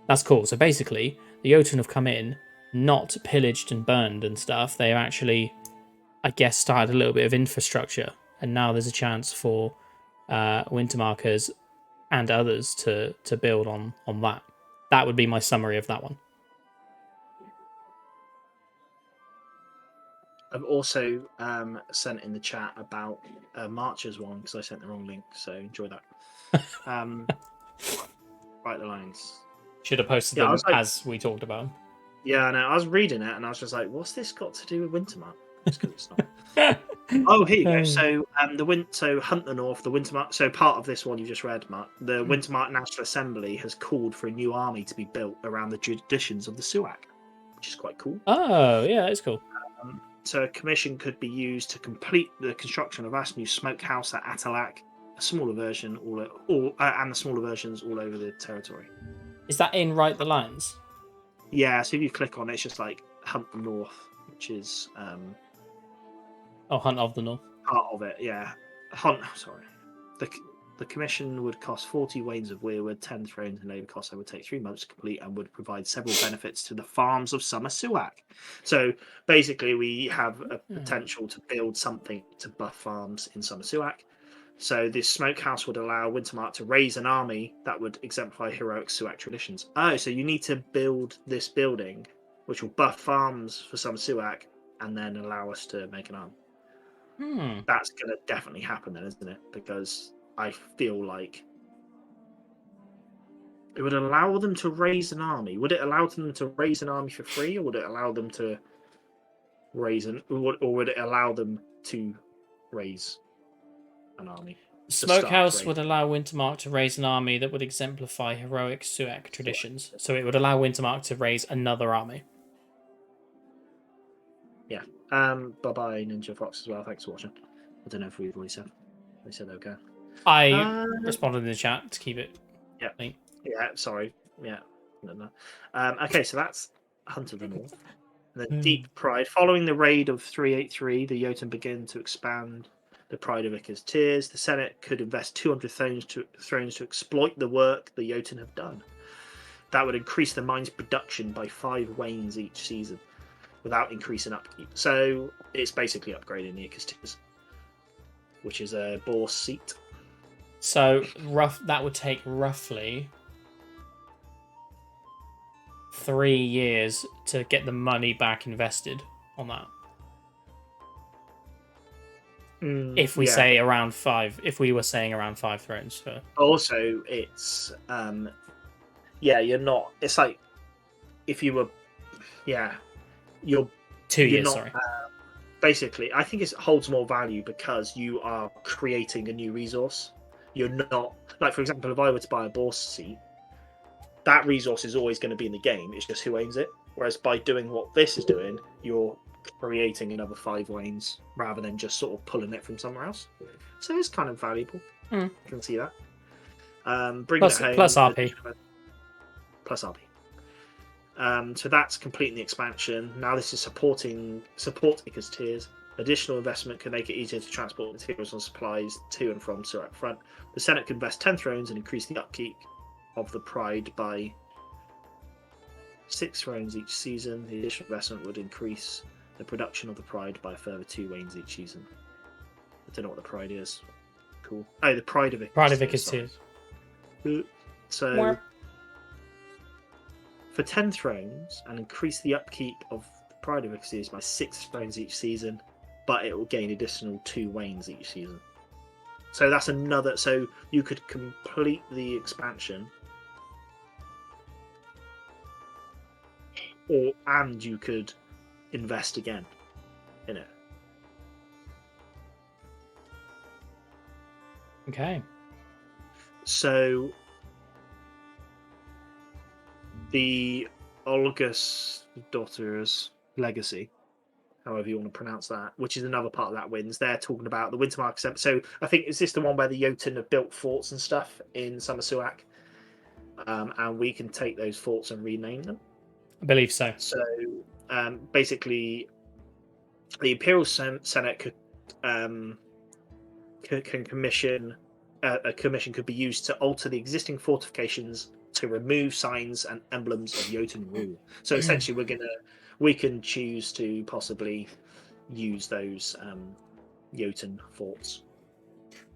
That's cool. So basically, the Jotun have come in, not pillaged and burned and stuff. They have actually, I guess, started a little bit of infrastructure, and now there's a chance for Wintermarkers and others to build on that. That would be my summary of that one. I've also sent in the chat about March's one because I sent the wrong link, so enjoy that. Write the Lines. Should have posted them as we talked about. Yeah, I know. I was reading it and I was just like, what's this got to do with Wintermark? It's not. Oh, here you go. So so Hunt the North, the Wintermark. So part of this one you just read, Mark. The Wintermark National Assembly has called for a new army to be built around the traditions of the Suak, which is quite cool. Oh, yeah, it's cool. So a commission could be used to complete the construction of Asnew Smokehouse at Atalak, a smaller version, and the smaller versions all over the territory. Is that in Write the Lines? Yeah, so if you click on it, it's just like Hunt the North, which is Hunt of the North. Part of it, yeah. Sorry. The commission would cost 40 wains of weirwood, 10 thrones, and labour costs that would take 3 months to complete and would provide several benefits to the farms of Summer Suak. So basically, we have a potential to build something to buff farms in Summer Suak. So this smokehouse would allow Wintermark to raise an army that would exemplify heroic Suak traditions. Oh, so you need to build this building, which will buff farms for Summer Suak, and then allow us to make an army. That's going to definitely happen then, isn't it? Because I feel like it would allow them to raise an army. Would it allow them to raise an army for free, or would it allow them to raise or would it allow them to raise an army? Smokehouse would allow Wintermark to raise an army that would exemplify heroic Suak traditions. So it would allow Wintermark to raise another army. Yeah. Bye-bye, Ninja Fox, as well. Thanks for watching. I don't know if we've already said. They said okay. I responded in the chat to keep it. Yeah. Neat. Yeah. Sorry. Yeah. No. Okay, so that's Hunt of the North. And then Deep Pride. Following the raid of 383, the Jotun begin to expand the Pride of Ica's Tears. The Senate could invest 200 thrones to exploit the work the Jotun have done. That would increase the mine's production by 5 wains each season, without increasing upkeep. So it's basically upgrading the Ica's Tears, which is a boar seat. So that would take roughly 3 years to get the money back invested on that. If we say around 5, if we were saying around 5 thrones for. Also, it's you're not. It's like if you were, you're 2 years. not, Sorry. Basically, I think it holds more value because you are creating a new resource. You're not, like, for example, if I were to buy a boar seat, that resource is always going to be in the game. It's just who owns it. Whereas by doing what this is doing, you're creating another 5 wains rather than just sort of pulling it from somewhere else. So it's kind of valuable. You can see that. Bringing it home, plus RP. Plus RP. So that's completing the expansion. Now this is support Ica's Tears. Additional investment can make it easier to transport materials and supplies to and from Surak front. The Senate can invest 10 thrones and increase the upkeep of the Pride by 6 thrones each season. The additional investment would increase the production of the Pride by a further 2 wains each season. I don't know what the Pride is. Cool. Oh, the Pride of Ica's Tears. So for 10 thrones and increase the upkeep of the Pride of Ica's Tears by 6 thrones each season, but it will gain additional 2 wains each season. So that's another. So you could complete the expansion, and you could invest again in it. Okay. So the Olga's daughter's legacy, however you want to pronounce that, which is another part of that wins. They're talking about the Winter Market. So I think, is this the one where the Jotun have built forts and stuff in Summer Suak? And we can take those forts and rename them? I believe so. So basically, the Imperial Senate can commission a commission could be used to alter the existing fortifications to remove signs and emblems of Jotun rule. So essentially, we can choose to possibly use those Jotun forts.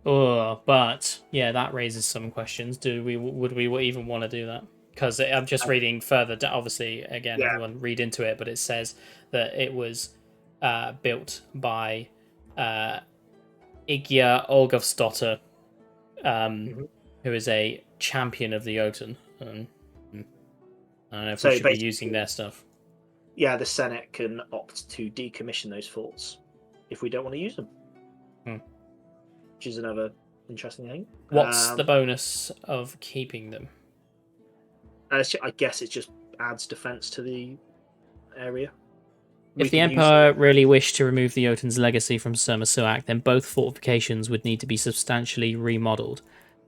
Oh, but yeah, that raises some questions. Would we even want to do that? Because I'm just reading further. Obviously, again, everyone read into it, but it says that it was built by Igya Olgafsdotter, who is a champion of the Jotun. I don't know if we should be using their stuff. Yeah, the Senate can opt to decommission those forts if we don't want to use them. Which is another interesting thing. What's the bonus of keeping them? I guess it just adds defense to the area. If the Empire really wished to remove the Jotun's legacy from Summer Suak, then both fortifications would need to be substantially remodeled.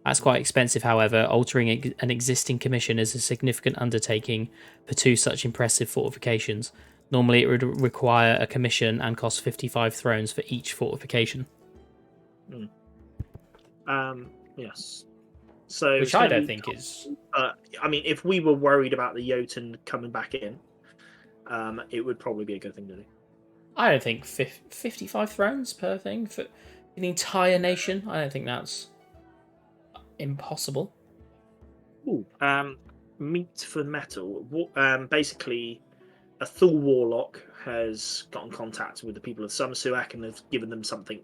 That's quite expensive, however. Altering an existing commission is a significant undertaking for 2 such impressive fortifications. Normally it would require a commission and cost 55 thrones for each fortification. Yes. So, which I don't think is. I mean, if we were worried about the Jotun coming back in, it would probably be a good thing to do. I don't think 55 thrones per thing for the entire nation. I don't think that's impossible. Ooh, meat for metal. Basically, a Thule warlock has got in contact with the people of Summer Suak and have given them something.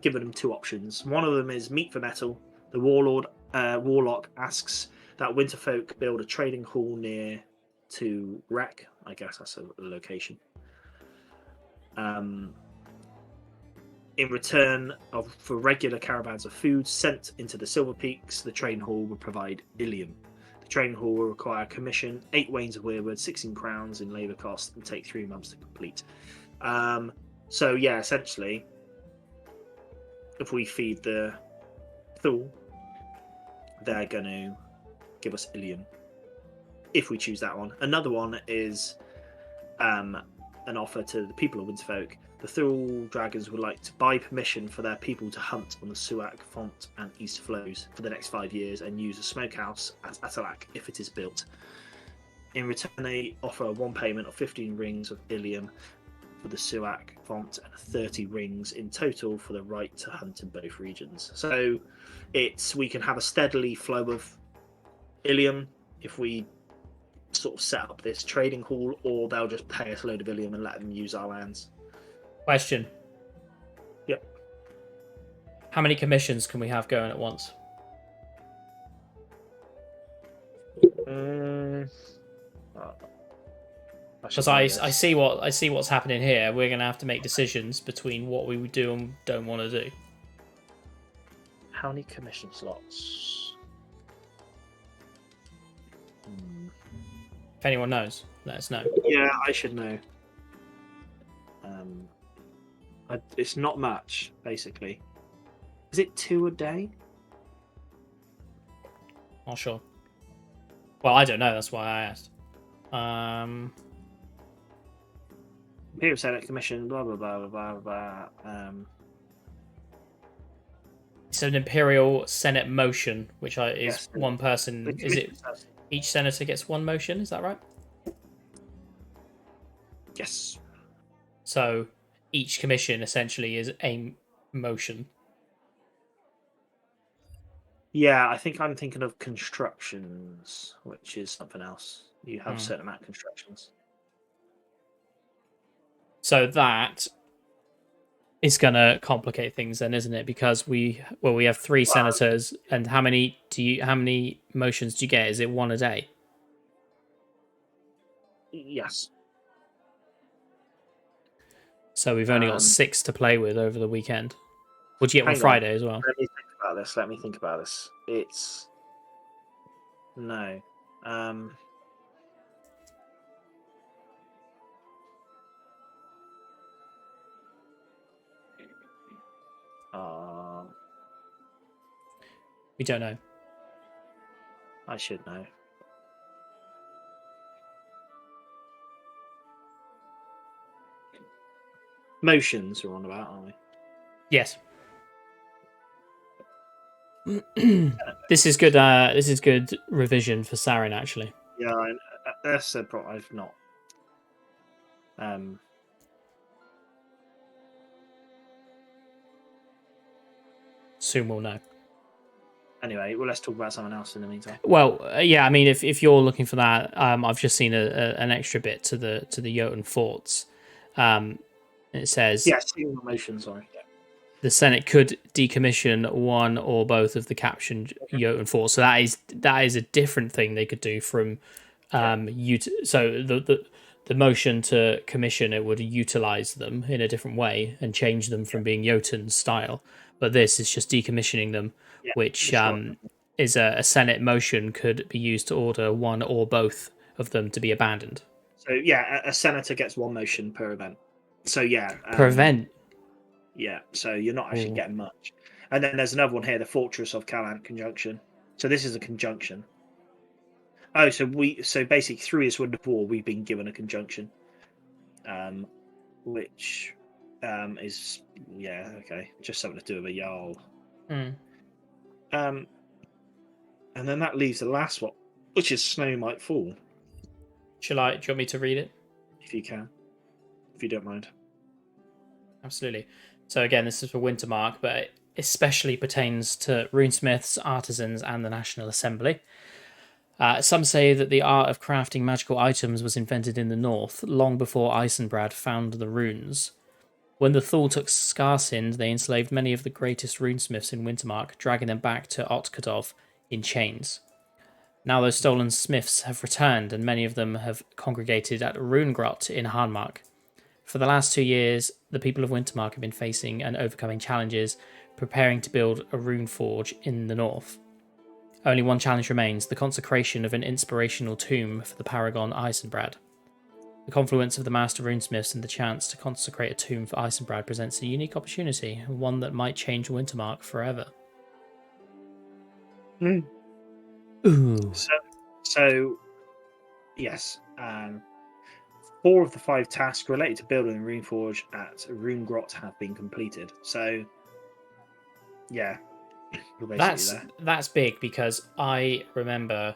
Given them 2 options. One of them is meat for metal. The warlock asks that Winterfolk build a trading hall near to Wreck. I guess that's a location. In return for regular caravans of food sent into the Silver Peaks, the trading hall would provide Ilium. The trading hall will require commission 8 wains of weirwood, 16 crowns in labour cost, and take 3 months to complete. So yeah, essentially, if we feed the Thule, they're going to give us Ilium if we choose that one. Another one is an offer to the people of Winterfolk The Thule Dragons would like to buy permission for their people to hunt on the Suak, Font, and East Flows for the next 5 years and use a smokehouse at Atalak if it is built. In return, they offer one payment of 15 rings of Ilium for the Suak, Font, and 30 rings in total for the right to hunt in both regions. So we can have a steadily flow of Ilium if we sort of set up this trading hall, or they'll just pay us a load of Ilium and let them use our lands. Question. Yep. How many commissions can we have going at once? Because I see what's happening here. We're gonna have to make decisions between what we would do and don't want to do. How many commission slots? If anyone knows, let us know. Yeah, I should know. It's not much, basically. Is it 2 a day? Not sure. Well, I don't know. That's why I asked. Imperial Senate Commission, blah blah blah blah blah blah. It's an Imperial Senate motion, which is Yes, one person. Is it each senator gets one motion? Is that right? Yes. So each commission essentially is a motion. Yeah, I think I'm thinking of constructions, which is something else. You have a certain amount of constructions. So that is going to complicate things then, isn't it? Because we have 3 senators, and how many motions do you get? Is it 1 a day? Yes. So we've only got 6 to play with over the weekend. Would you get one Friday as well? Let me think about this. It's no. We don't know. I should know. Motions we're on about, aren't we? Yes. This is good. This is good revision for Sarin, actually. Yeah, that's a problem. I've not. Soon we'll know. Anyway, well, let's talk about something else in the meantime. Well, yeah, I mean, if you're looking for that, I've just seen an extra bit to the Jotun forts. It says, yeah, single motion. Sorry. Yeah. The Senate could decommission one or both of the captured Jotun forts. So that is a different thing they could do from so the motion to commission it would utilize them in a different way and change them from being Jotun style. But this is just decommissioning them, which is a Senate motion could be used to order one or both of them to be abandoned. So yeah, a senator gets 1 motion per event. So yeah, per event. Yeah, so you're not actually getting much. And then there's another one here, the Fortress of Callan Conjunction. So this is a conjunction. Oh, so basically through this Wind of War, we've been given a conjunction, which is just something to do with a Jarl. And then that leaves the last one, which is Snow Might Fall. Do you want me to read it? If you can, if you don't mind. Absolutely. So again, this is for Wintermark, but it especially pertains to runesmiths, artisans, and the National Assembly. Some say that the art of crafting magical items was invented in the north, long before Isenbrad found the runes. When the Thule took Skarsind, they enslaved many of the greatest runesmiths in Wintermark, dragging them back to Otkadov in chains. Now those stolen smiths have returned, and many of them have congregated at Runegrot in Harnmark. For the last 2 years, the people of Wintermark have been facing and overcoming challenges, preparing to build a rune forge in the north. Only one challenge remains, the consecration of an inspirational tomb for the paragon Isenbrad. The confluence of the master runesmiths and the chance to consecrate a tomb for Isenbrad presents a unique opportunity, one that might change Wintermark forever. Ooh. So yes. 4 of the 5 tasks related to building a Runeforge at Rune Grot have been completed. So, yeah, we're basically there. That's big because I remember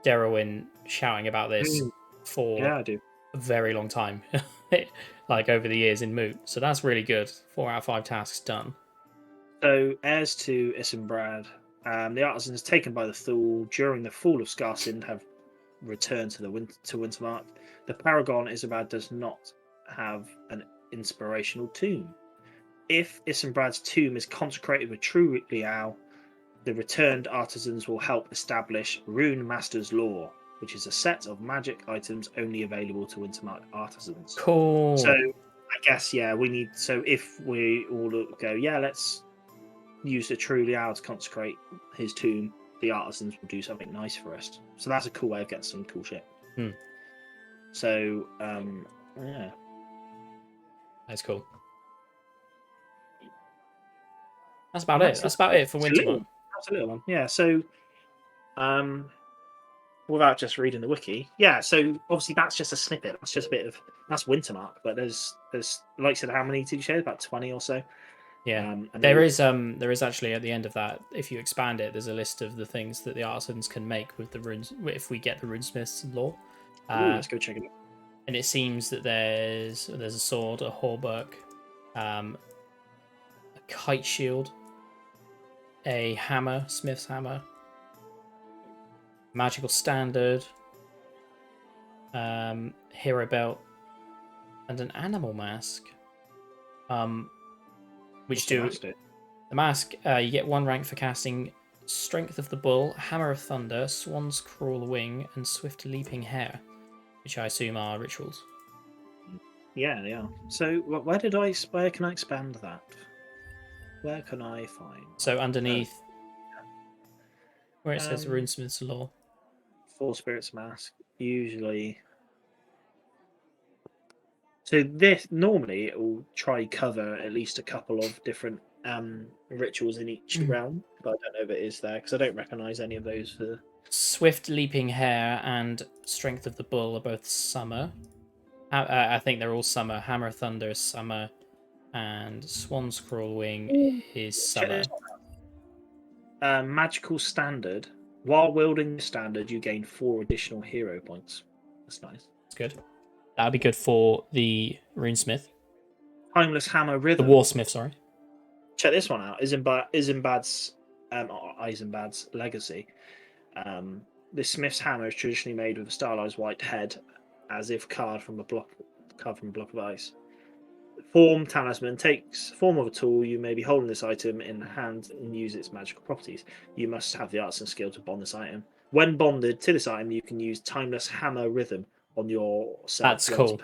Derwin shouting about this for Yeah, I do. a very long time, like over the years in Moot. So that's really good. 4 out of 5 tasks done. So, heirs to Isenbrad, the artisans taken by the Thule during the fall of Scarsind have returned to Wintermark. The Paragon Isenbrad does not have an inspirational tomb. If Isenbrad's tomb is consecrated with true Liao, the returned artisans will help establish Rune Master's Law, which is a set of magic items only available to Wintermark artisans. Cool. So, I guess, yeah, we need. So, if we all go, yeah, let's use the true Liao to consecrate his tomb, the artisans will do something nice for us. So, that's a cool way of getting some cool shit. So, yeah. That's cool. That's about it. That's about it for Wintermark. That's a little one. Yeah, so without just reading the wiki, yeah, so obviously that's just a snippet. That's just a bit of that's Wintermark, but there's like I said, how many did you say? About 20 or so. Yeah. And there is actually at the end of that, if you expand it, there's a list of the things that the artisans can make with the runes if we get the runesmith's law. Let's go check it out. And it seems that there's a sword, a hauberk, a kite shield, a hammer, smith's hammer, magical standard, hero belt, and an animal mask. Which do the mask? You get 1 rank for casting Strength of the Bull, Hammer of Thunder, Swan's Crawl Wing, and Swift Leaping Hare, which I assume are rituals. Yeah, they are. So where can I expand that? Where can I find? So underneath, where it says Runesmith's Law. Four Spirits Mask, usually. So this normally it will try cover at least a couple of different rituals in each realm, but I don't know if it is there because I don't recognise any of those. Swift Leaping Hare and Strength of the Bull are both summer. I think they're all summer. Hammer of Thunder is summer, and Swan's Crawl Wing is summer. Magical Standard. While wielding the standard, you gain 4 additional hero points. That's nice. That's good. That would be good for the Runesmith. Timeless Hammer Rhythm. The Warsmith, sorry. Check this one out. Isenbad's legacy. The Smith's hammer is traditionally made with a stylized white head, as if carved from a block of ice. Form Talisman takes form of a tool. You may be holding this item in the hand and use its magical properties. You must have the arts and skill to bond this item. When bonded to this item, you can use Timeless Hammer Rhythm on your self. That's cool.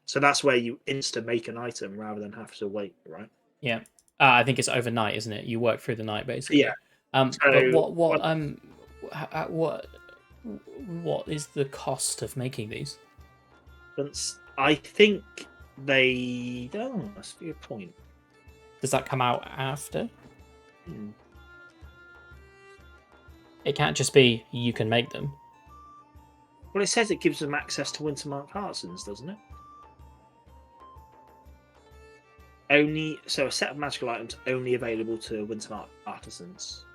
So that's where you insta make an item rather than have to wait, right? Yeah. I think it's overnight, isn't it? You work through the night, basically. Yeah. But what is the cost of making these? I think they don't. That's a good point. Does that come out after? It can't just be you can make them. Well, it says it gives them access to Wintermark artisans, doesn't it? So a set of magical items only available to Wintermark artisans.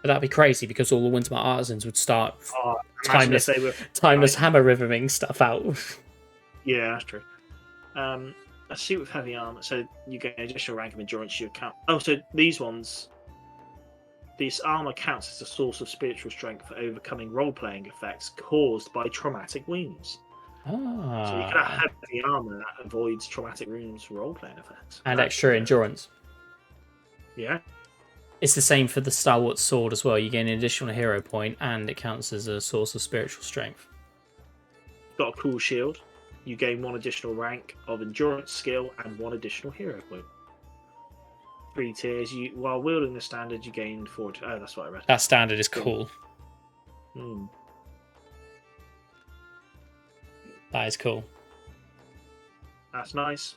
But that'd be crazy because all the Wintermark artisans would start timeless right. hammer rivering stuff out. Yeah, that's true. A suit with heavy armor, so you get an additional rank of endurance. You account. Oh, so these ones. This armor counts as a source of spiritual strength for overcoming role-playing effects caused by traumatic wounds. So you can have heavy armor that avoids traumatic wounds role-playing effects. And extra endurance. Yeah. It's the same for the Stalwart Sword as well. You gain an additional hero point, and it counts as a source of spiritual strength. Got a cool shield. You gain 1 additional rank of endurance skill and 1 additional hero point. 3 tiers. While wielding the standard, you gain 4. Oh, that's what I read. That standard is cool. That is cool. That's nice.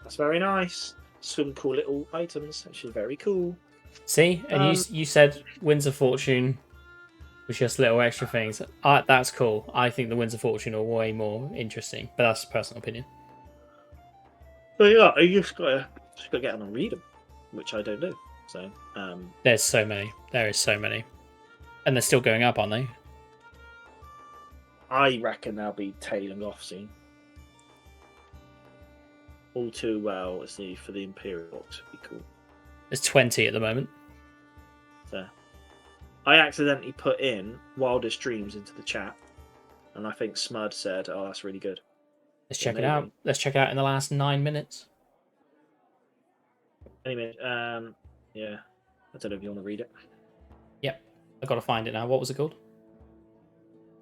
That's very nice. Some cool little items, which is very cool. See, and you said Winds of Fortune With just little extra things. That's cool. I think the Winds of Fortune are way more interesting, but that's a personal opinion. But yeah, you just gotta get on and read them, which I don't do. So there's so many. There is so many, and they're still going up, aren't they? I reckon they'll be tailing off soon. All too well. Let's see for the Imperial box. Would be cool. There's 20 at the moment. So I accidentally put in Wildest Dreams into the chat, and I think Smud said, "Oh, that's really good." Let's check it out. Let's check it out in the last 9 minutes. Anyway, yeah, I don't know if you want to read it. Yep, I got to find it now. What was it called?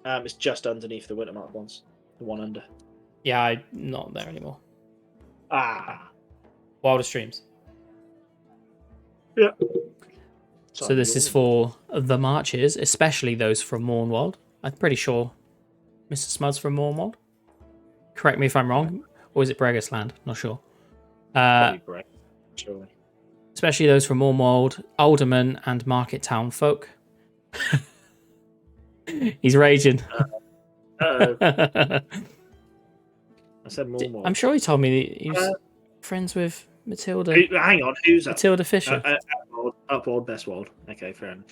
It's just underneath the Wintermark ones, the one under. Yeah, I'm not there anymore. Wildest Dreams. Yeah. So this is for the marches, especially those from Mornwald. I'm pretty sure Mr. Smud's from Mornwald. Correct me if I'm wrong. Or is it Bregasland? Not sure. Probably Breg, surely. Especially those from Mornwald, Alderman, and Market Town folk. He's raging. I said Mornwald. I'm sure he told me he was friends with Matilda. Hang on, who's up? Matilda Fisher. Upward, Bestwald. Okay, fair enough.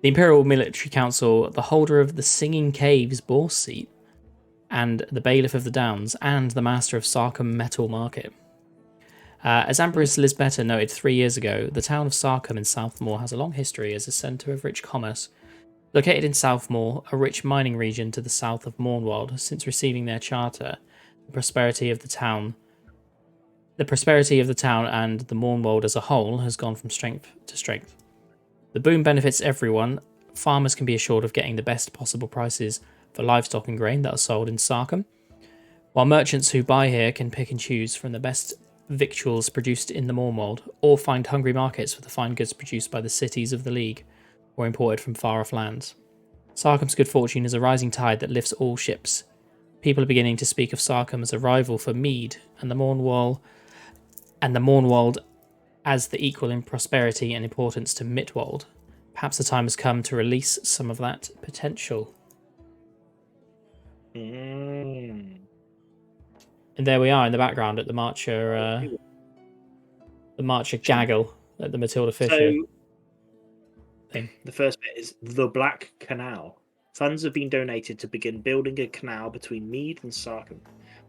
The Imperial Military Council, the holder of the Singing Caves bourse seat, and the Bailiff of the Downs, and the Master of Sarkham Metal Market. As Ambrose Lisbetta noted 3 years ago, the town of Sarkham in Southmoor has a long history as a centre of rich commerce. Located in Southmoor, a rich mining region to the south of Mornwald, since receiving their charter, the prosperity of the town and the Mornwald as a whole has gone from strength to strength. The boom benefits everyone. Farmers can be assured of getting the best possible prices for livestock and grain that are sold in Sarkham, while merchants who buy here can pick and choose from the best victuals produced in the Mornwald, or find hungry markets for the fine goods produced by the cities of the League, or imported from far-off lands. Sarkham's good fortune is a rising tide that lifts all ships. People are beginning to speak of Sarkham as a rival for Mead and the Mornwald as the equal in prosperity and importance to Mittwold. Perhaps the time has come to release some of that potential. And there we are in the background at the Marcher Gaggle at the Matilda Fisher. So, the first bit is the Black Canal. Funds have been donated to begin building a canal between Mead and Sarkham.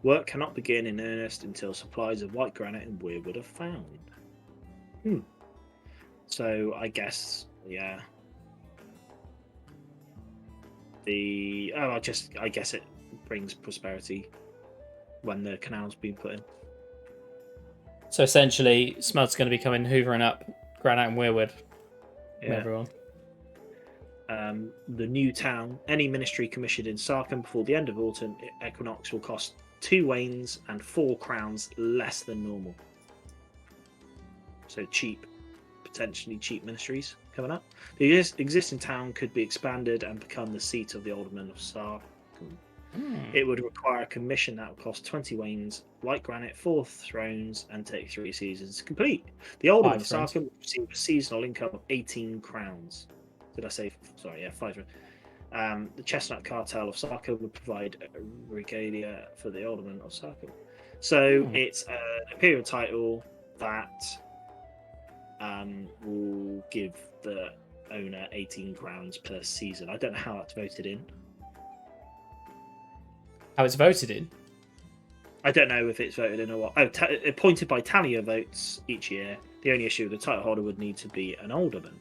Work cannot begin in earnest until supplies of white granite and weirwood are found. So I guess, yeah. I guess it brings prosperity when the canal's been put in. So essentially, Smud's going to be coming hoovering up granite and weirwood from everyone. The new town, any ministry commissioned in Sarkham before the end of autumn equinox will cost 2 wains and 4 crowns less than normal. So cheap, potentially cheap ministries coming up. The existing town could be expanded and become the seat of the Alderman of Sarkham. It would require a commission that would cost 20 wains, white granite, 4 thrones, and take 3 seasons to complete. The Alderman of Sarkham would receive a seasonal income of 18 crowns. Did I say? Sorry, yeah, 5. The Chestnut Cartel of Sarkham would provide a regalia for the Alderman of Sarkham. So it's an imperial title that will give the owner 18 crowns per season. I don't know how that's voted in. How it's voted in? I don't know if it's voted in or what. Appointed by Talia votes each year. The only issue, the title holder would need to be an alderman.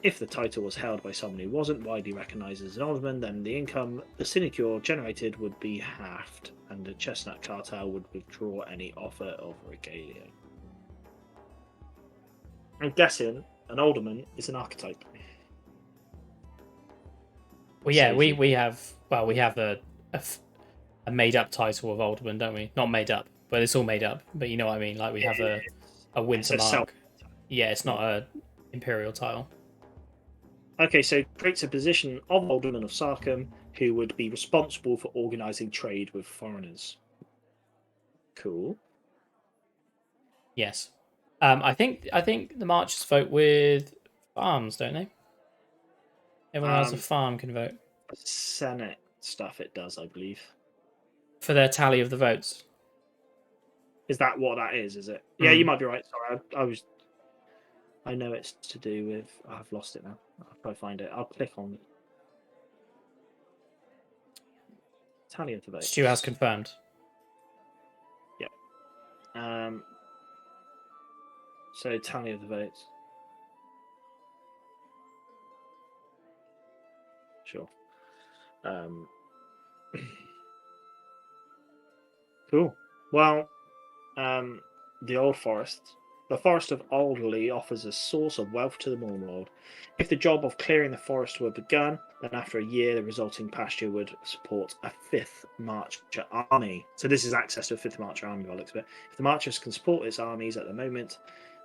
If the title was held by someone who wasn't widely recognised as an alderman, then the income the sinecure generated would be halved, and the Chestnut Cartel would withdraw any offer of regalia. I'm guessing an alderman is an archetype. Well, yeah, we have a made-up title of alderman, don't we? Not made up, but it's all made up. But you know what I mean? Like we have a winter mark. Yeah, it's not a imperial title. Okay, so creates a position of Alderman of Sarkham who would be responsible for organising trade with foreigners. Cool. Yes. I think the Marchers vote with farms, don't they? Everyone who has a farm can vote. Senate stuff it does, I believe. For their tally of the votes. Is that what that is it? Yeah, you might be right. Sorry, I know it's to do with... Oh, I've lost it now. I'll probably find it. I'll click on tally of the votes. Stu has confirmed. Yep. So tally of the votes. Sure. Cool. Well, the forest of Alderley offers a source of wealth to the Moonlord. If the job of clearing the forest were begun, then after a year, the resulting pasture would support a 5th Marcher army. So this is access to a 5th Marcher army, Alex. But if the Marchers can support its armies at the moment,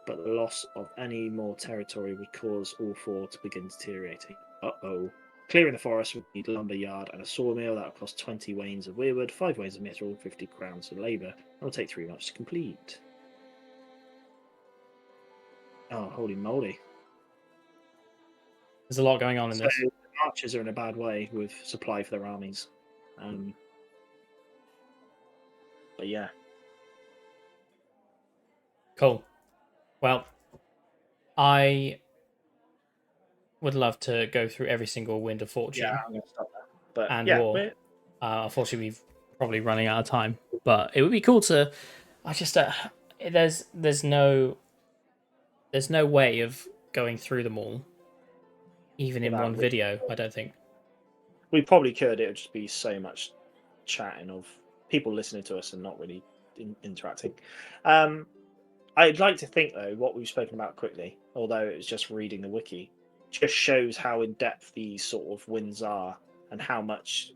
but the loss of any more territory would cause all 4 to begin deteriorating. Uh-oh. Clearing the forest would need a lumber yard and a sawmill that would cost 20 wains of weirwood, 5 wains of metal, 50 crowns of labour. It will take 3 months to complete. Oh, holy moly. There's a lot going on in this. The Archers are in a bad way with supply for their armies. But yeah. Cool. Well, I would love to go through every single Wind of Fortune. Yeah, I'm going to stop there. But and yeah, War. Unfortunately, we've probably running out of time. But it would be cool to... I just... there's no way of going through them all, even in one video, I don't think. We probably could. It would just be so much chatting of people listening to us and not really interacting. I'd like to think, though, what we've spoken about quickly, although it was just reading the wiki, just shows how in-depth these sort of wins are and how much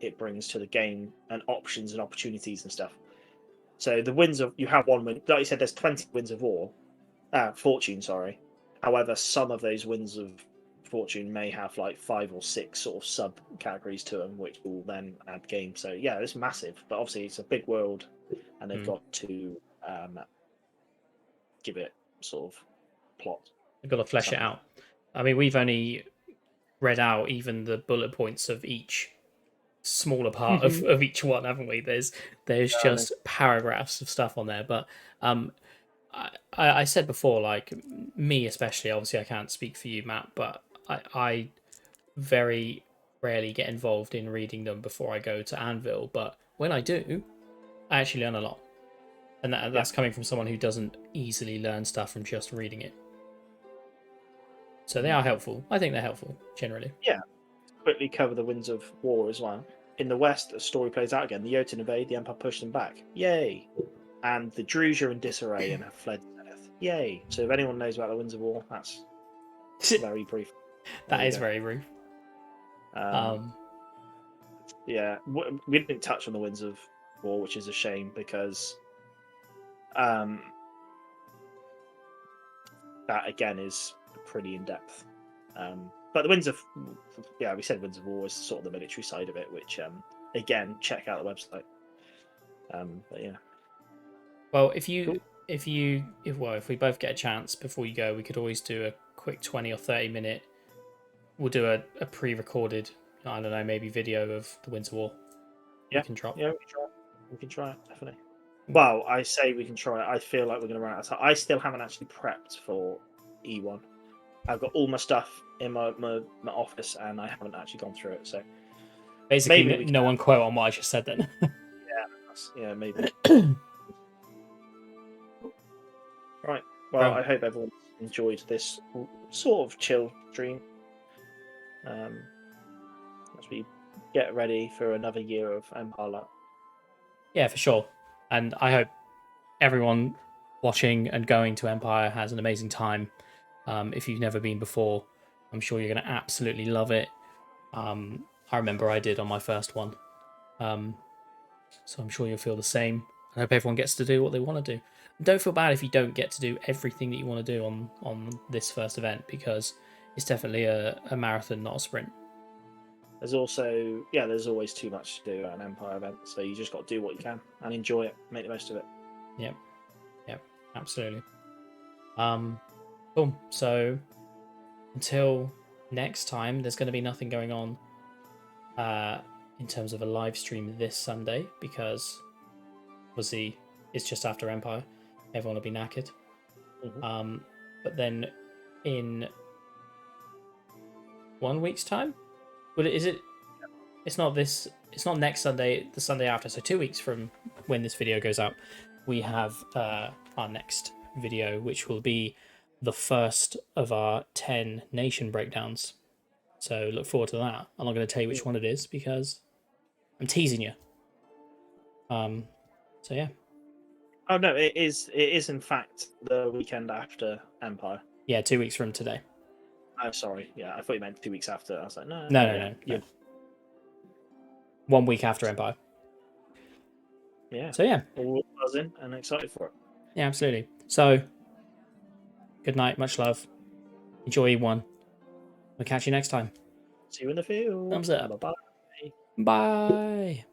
it brings to the game and options and opportunities and stuff. So the wins of... You have one win. Like you said, there's 20 wins of fortune, sorry. However, some of those wins of fortune may have like 5 or 6 sort of sub-categories to them, which will then add game. So yeah, it's massive. But obviously it's a big world and they've got to... give it sort of plot. We've got to flesh it out. I mean, we've only read out even the bullet points of each smaller part of each one, haven't we? There's just paragraphs of stuff on there. But I said before, like, me especially, obviously I can't speak for you, Matt, but I very rarely get involved in reading them before I go to Anvil. But when I do, I actually learn a lot. And that's coming from someone who doesn't easily learn stuff from just reading it. So they are helpful. I think they're helpful, generally. Yeah. Quickly cover the winds of war as well. In the west, the story plays out again. The Jotun invade, the Empire pushed them back. Yay! And the Druze are in disarray and have fled south. Yay! So if anyone knows about the winds of war, that's very brief. That is very brief. Yeah, we didn't touch on the winds of war, which is a shame because... that again is pretty in depth. But the winds of we said winds of war is sort of the military side of it, which again, check out the website. But yeah. Well, if we both get a chance before you go, we could always do a quick 20 or 30 minute. We'll do a pre-recorded, I don't know, maybe video of the winds of war. Yeah, we can drop. Yeah, we can try it definitely. Well, I say we can try it. I feel like we're going to run out of time. I still haven't actually prepped for E1. I've got all my stuff in my office, and I haven't actually gone through it. So basically, maybe no one quote on what I just said then. yeah, maybe. Right. Well, I hope everyone enjoyed this sort of chill stream. As we get ready for another year of Empire LRP. Yeah, for sure. And I hope everyone watching and going to Empire has an amazing time. If you've never been before, I'm sure you're going to absolutely love it. I remember I did on my first one. So I'm sure you'll feel the same. I hope everyone gets to do what they want to do. And don't feel bad if you don't get to do everything that you want to do on this first event, because it's definitely a marathon, not a sprint. There's also, there's always too much to do at an Empire event, so you just got to do what you can and enjoy it, make the most of it. Yep, absolutely. Cool. So until next time there's going to be nothing going on in terms of a live stream this Sunday, because obviously it's just after Empire. Everyone will be knackered. But then in 1 week's time, it's not next Sunday, the Sunday after, so 2 weeks from when this video goes out, we have our next video, which will be the first of our 10 nation breakdowns. So look forward to that. I'm not going to tell you which one it is because I'm teasing you. So yeah. Oh no, it is in fact the weekend after Empire. Yeah, 2 weeks from today. Oh, sorry. Yeah, I thought you meant 2 weeks after. I was like, no. No. 1 week after Empire. Yeah. So yeah. All buzzing and excited for it. Yeah, absolutely. So, good night, much love. Enjoy E1. We'll catch you next time. See you in the field. Thumbs up. Bye-bye. Bye.